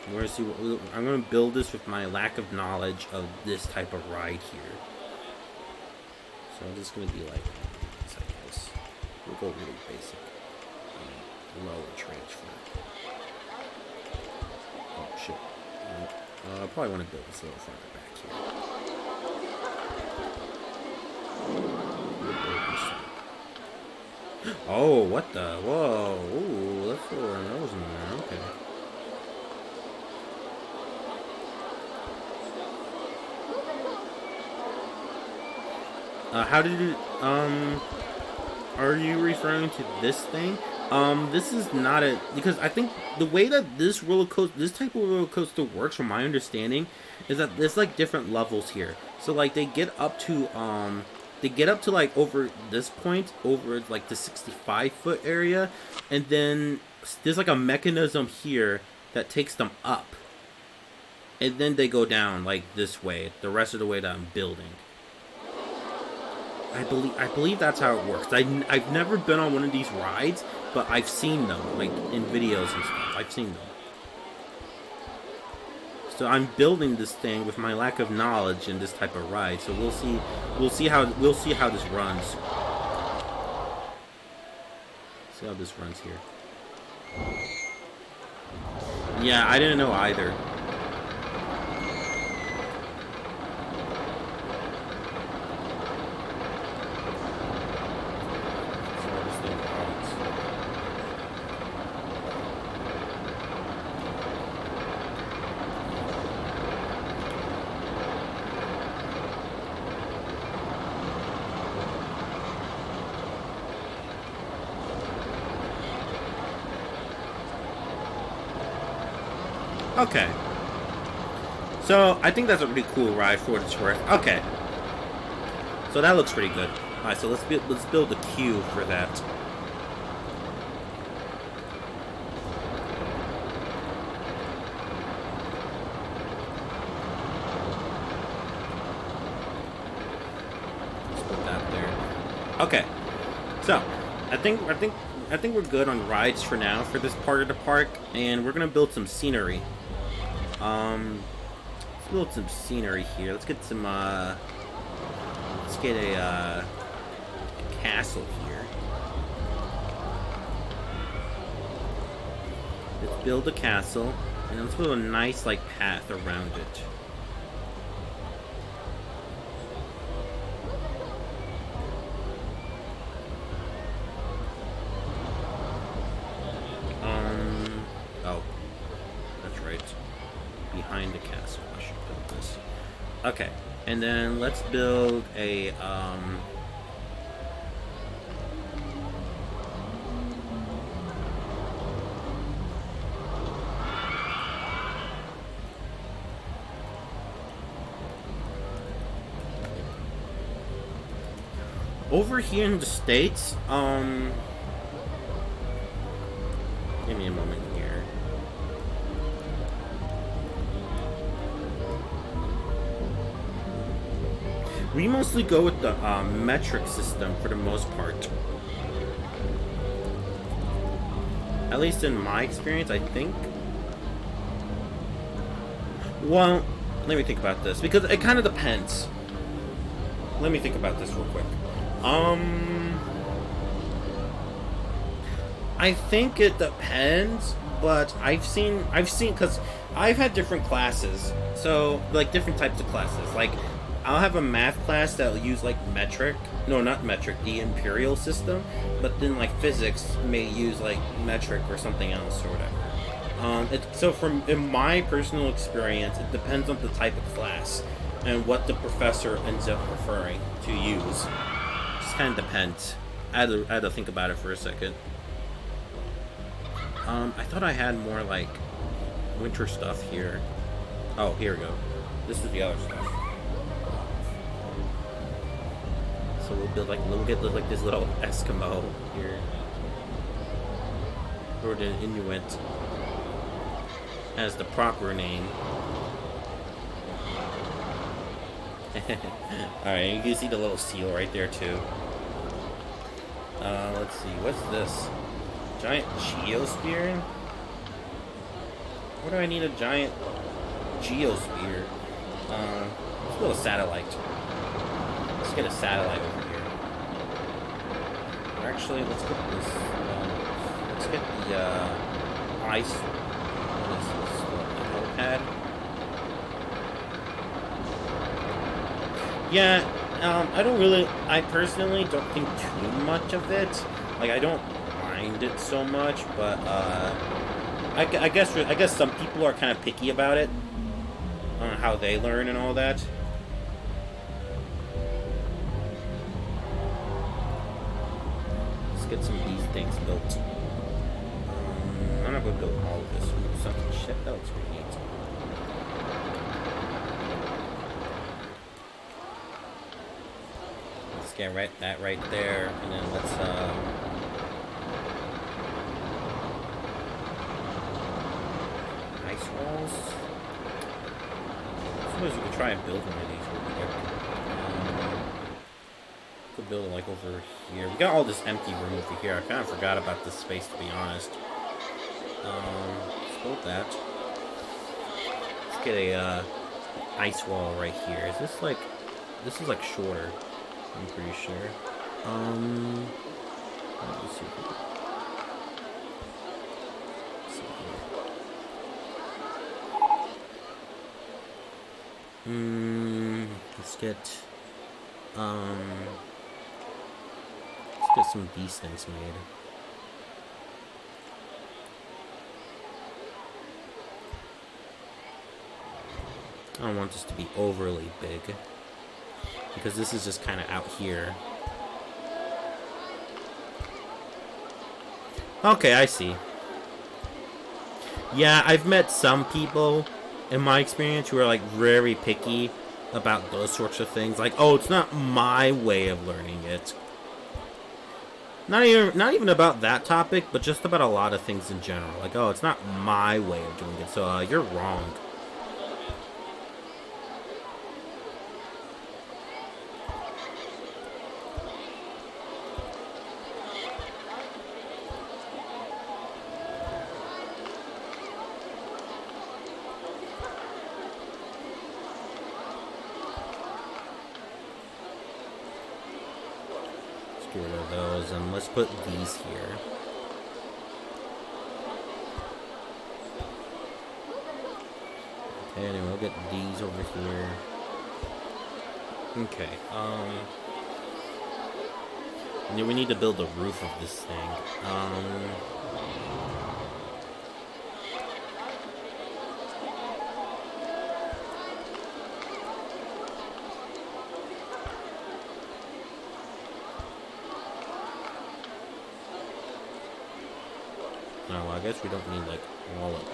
I'm gonna build this with my lack of knowledge of this type of ride here. So I'm just gonna be like this. We'll go really basic. Lower transfer. Oh shit. I probably want to build this a little farther back here. Oh, what the? Whoa. Ooh, let's throw our nose in there. Okay. How did it, are you referring to this thing? This is not because I think the way that this type of roller coaster works, from my understanding, is that there's like different levels here. So like they get up to like over this point, over like the 65-foot area, and then there's like a mechanism here that takes them up, and then they go down like this way, the rest of the way that I'm building. I believe that's how it works. I've never been on one of these rides, but I've seen them, like, in videos and stuff. I've seen them. So I'm building this thing with my lack of knowledge in this type of ride. So we'll see how this runs. See how this runs here. Yeah, I didn't know either. Okay. So, I think that's a pretty cool ride for what it's worth. Okay. So that looks pretty good. Alright, so let's build a queue for that. Let's put that there. Okay. So, I think we're good on rides for now for this part of the park, and we're gonna build some scenery. Let's build some scenery here. Let's get some, let's get a castle here. Let's build a castle, and let's build a nice, like, path around it. Okay, and then let's build a over here in the States. Give me a moment here. We mostly go with the metric system for the most part. At least in my experience, I think. Well, let me think about this, because it kind of depends. Let me think about this real quick. I think it depends, but I've seen, because I've had different classes, so, like, different types of classes. Like, I'll have a math class that'll use, like, metric. No, not metric, the imperial system. But then, like, physics may use, like, metric or something else or whatever. So from, in my personal experience, it depends on the type of class and what the professor ends up preferring to use. Just kind of depends. I had to think about it for a second. I thought I had more, like, winter stuff here. Oh, here we go. This is the other stuff. So we'll build, like, we'll get, like, this little Eskimo here. Or the Inuit as the proper name. Alright, you can see the little seal right there, too. Let's see. What's this? Giant geosphere? Where do I need a giant geosphere? Let's build a satellite. Let's get a satellite over here. Or actually, let's get this. Let's get the ice. What is this? The helipad. Yeah, I personally don't think too much of it. Like, I don't mind it so much, but I guess some people are kind of picky about it, on how they learn and all that. Let's get some of these things built. I'm not gonna build all of this. Something shit that looks pretty neat. Let's get that right there, and then let's ice walls. I suppose we could try and build one of these real quick. Could build it like over here. We got all this empty room over here. I kind of forgot about this space, to be honest. Let's build that. Let's get a ice wall right here. Is this like? This is like shorter. I'm pretty sure. Let me see. Let's get some of these things made. I don't want this to be overly big, because this is just kind of out here. Okay, I see. Yeah, I've met some people in my experience who are like very picky about those sorts of things. Like, oh, it's not my way of learning it. Not even about that topic, but just about a lot of things in general. Like, oh, it's not my way of doing it, so you're wrong. Get rid of those, and let's put these here. Okay, and then we'll get these over here. Okay, and then we need to build the roof of this thing. No, I guess we don't need like all of it.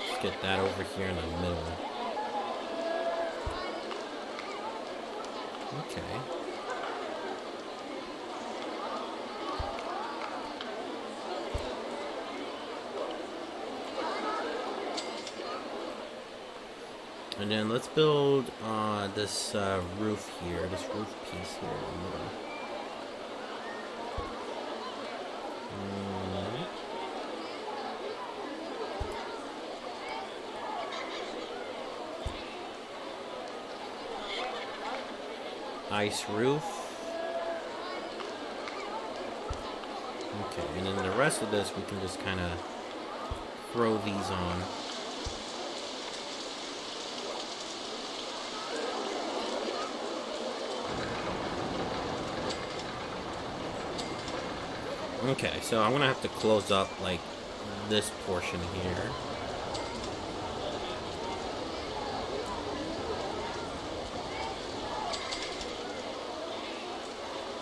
Let's get that over here in the middle. Okay. And then let's build this roof here, this roof piece here in the middle. Ice roof. Okay, and then the rest of this we can just kind of throw these on. Okay, so I'm gonna have to close up like this portion here.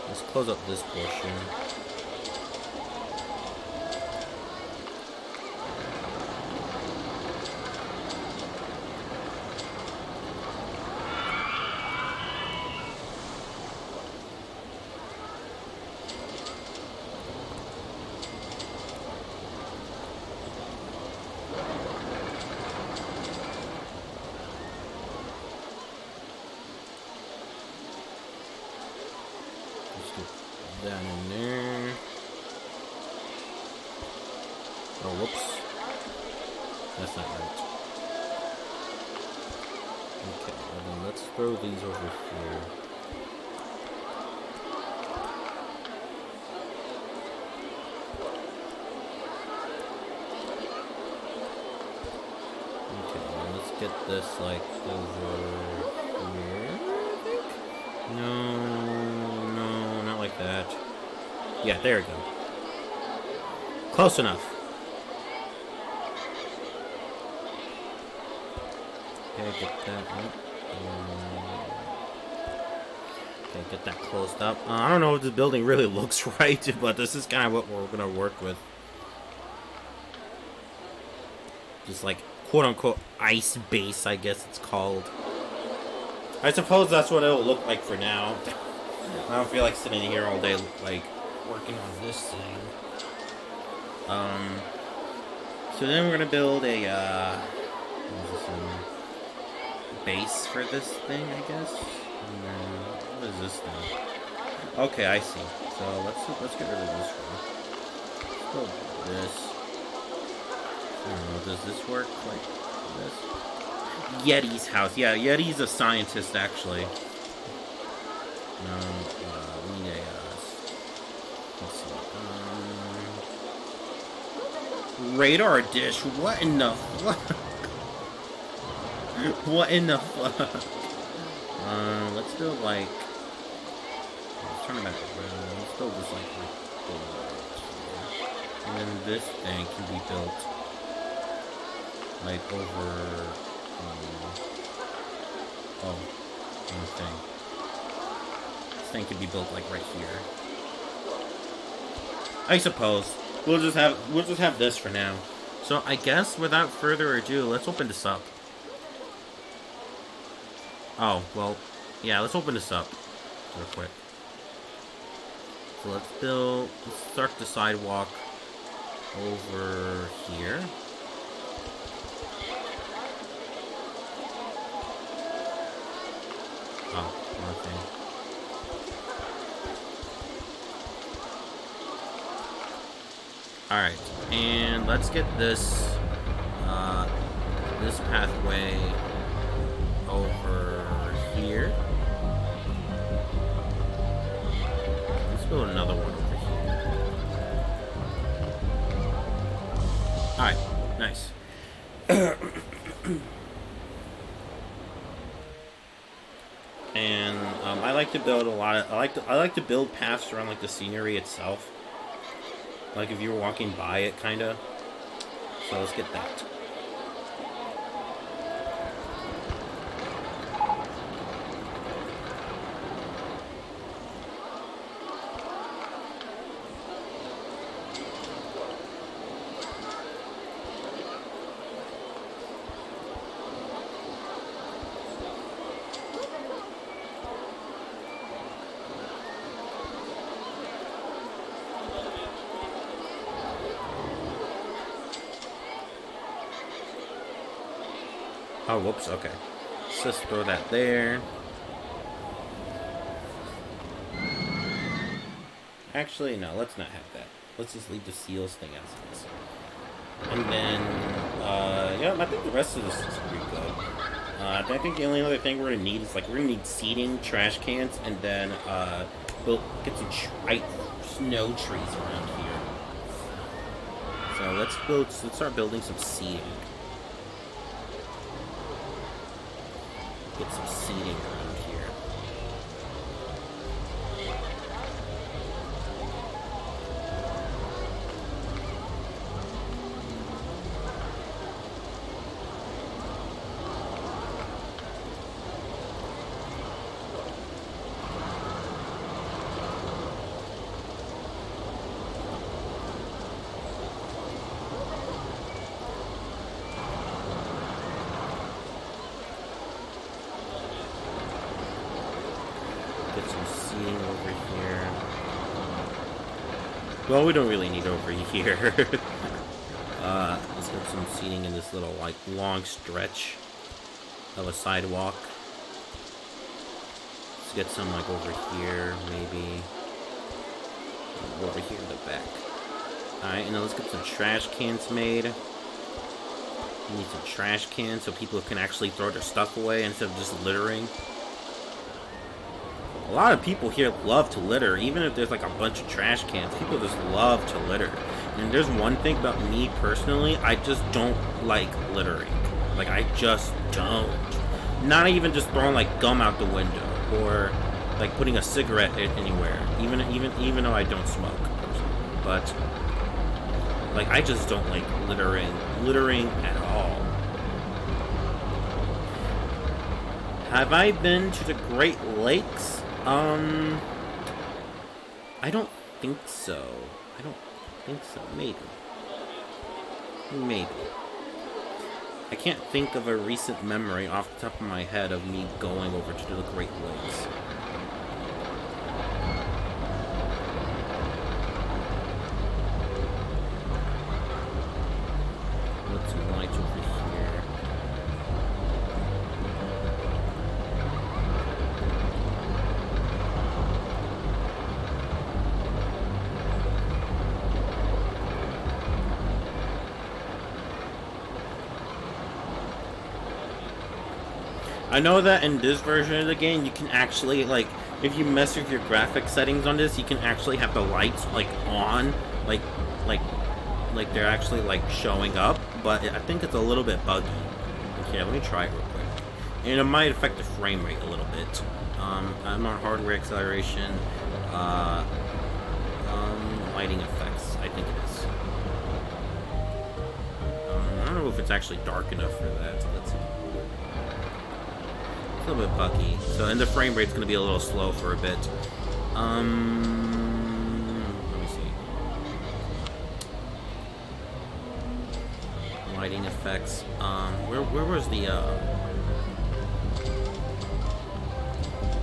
Let's close up this portion. Down in there. Oh, whoops. That's not right. Okay, well then let's throw these over here. Okay, well let's get this like over here, I think? No, not like that. Yeah, there we go. Close enough. Okay, get that up. Okay, get that closed up. I don't know if this building really looks right, but this is kind of what we're gonna work with. Just like quote-unquote ice base, I guess it's called. I suppose that's what it'll look like for now. I don't feel like sitting here all day, like, working on this thing. So then we're gonna build a, base for this thing, I guess. What is this thing? Okay, I see. So let's get rid of this one. Let's build this. I don't know, does this work like this? Yeti's house. Yeah, Yeti's a scientist, actually. No, we need a, let's see. Radar dish? What in the fuck? What in the fuck? Let's build like... Let's turn it back around. Let's build this like here. And then this thing can be built like over... one thing. This thing can be built like right here. I suppose. We'll just have this for now. So I guess without further ado, let's open this up. Oh, well, yeah, let's open this up real quick. So let's start the sidewalk over here. Oh, wrong thing. Alright, and let's get this, this pathway over here. Let's build another one over here. Alright, nice. And I like to build a lot of. I like to build paths around like the scenery itself. Like if you were walking by it, kind of. So let's get that. Oh, whoops, okay. Let's just throw that there. Actually, no, let's not have that. Let's just leave the seals thing as is. And then, yeah, I think the rest of this is pretty good. I think the only other thing we're gonna need is, like, we're gonna need seating, trash cans, and then, we'll get some snow trees around here. So let's start building some seating. Get some seating around here. Get some seating over here. Well, we don't really need over here. Let's get some seating in this little, like, long stretch of a sidewalk. Let's get some, like, over here, maybe. Over here in the back. Alright, and then let's get some trash cans made. We need some trash cans so people can actually throw their stuff away instead of just littering. A lot of people here love to litter, even if there's like a bunch of trash cans. People just love to litter. And there's one thing about me personally, I just don't like littering. Like, I just don't. Not even just throwing like gum out the window or like putting a cigarette anywhere, even though I don't smoke. But like, I just don't like littering at all. Have I been to the Great Lakes? I don't think so. Maybe. I can't think of a recent memory off the top of my head of me going over to the Great Lakes. Put some lights over here. I know that in this version of the game, you can actually, like, if you mess with your graphic settings on this, you can actually have the lights, like, on, like they're actually, like, showing up, but I think it's a little bit buggy. Okay, let me try it real quick. And it might affect the frame rate a little bit. I'm on hardware acceleration, lighting effects, I think it is. I don't know if it's actually dark enough for that, so let's see. A little bit buggy. So, and the frame rate's going to be a little slow for a bit. Let me see. Lighting effects. Where was the,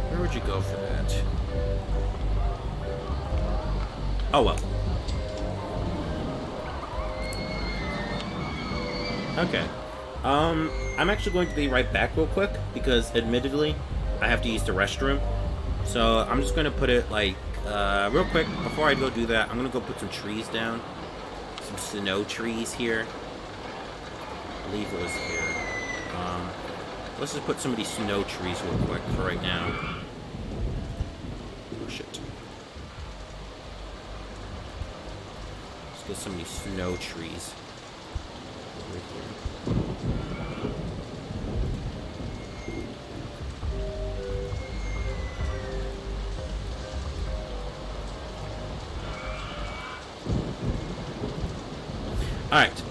where would you go for that? Oh, well. Okay. I'm actually going to be right back real quick because, admittedly, I have to use the restroom. So I'm just going to put it, like, real quick. Before I go do that, I'm going to go put some trees down. Some snow trees here. I believe it was here. Let's just put some of these snow trees real quick for right now. Oh, shit. Let's get some of these snow trees over here. Alright,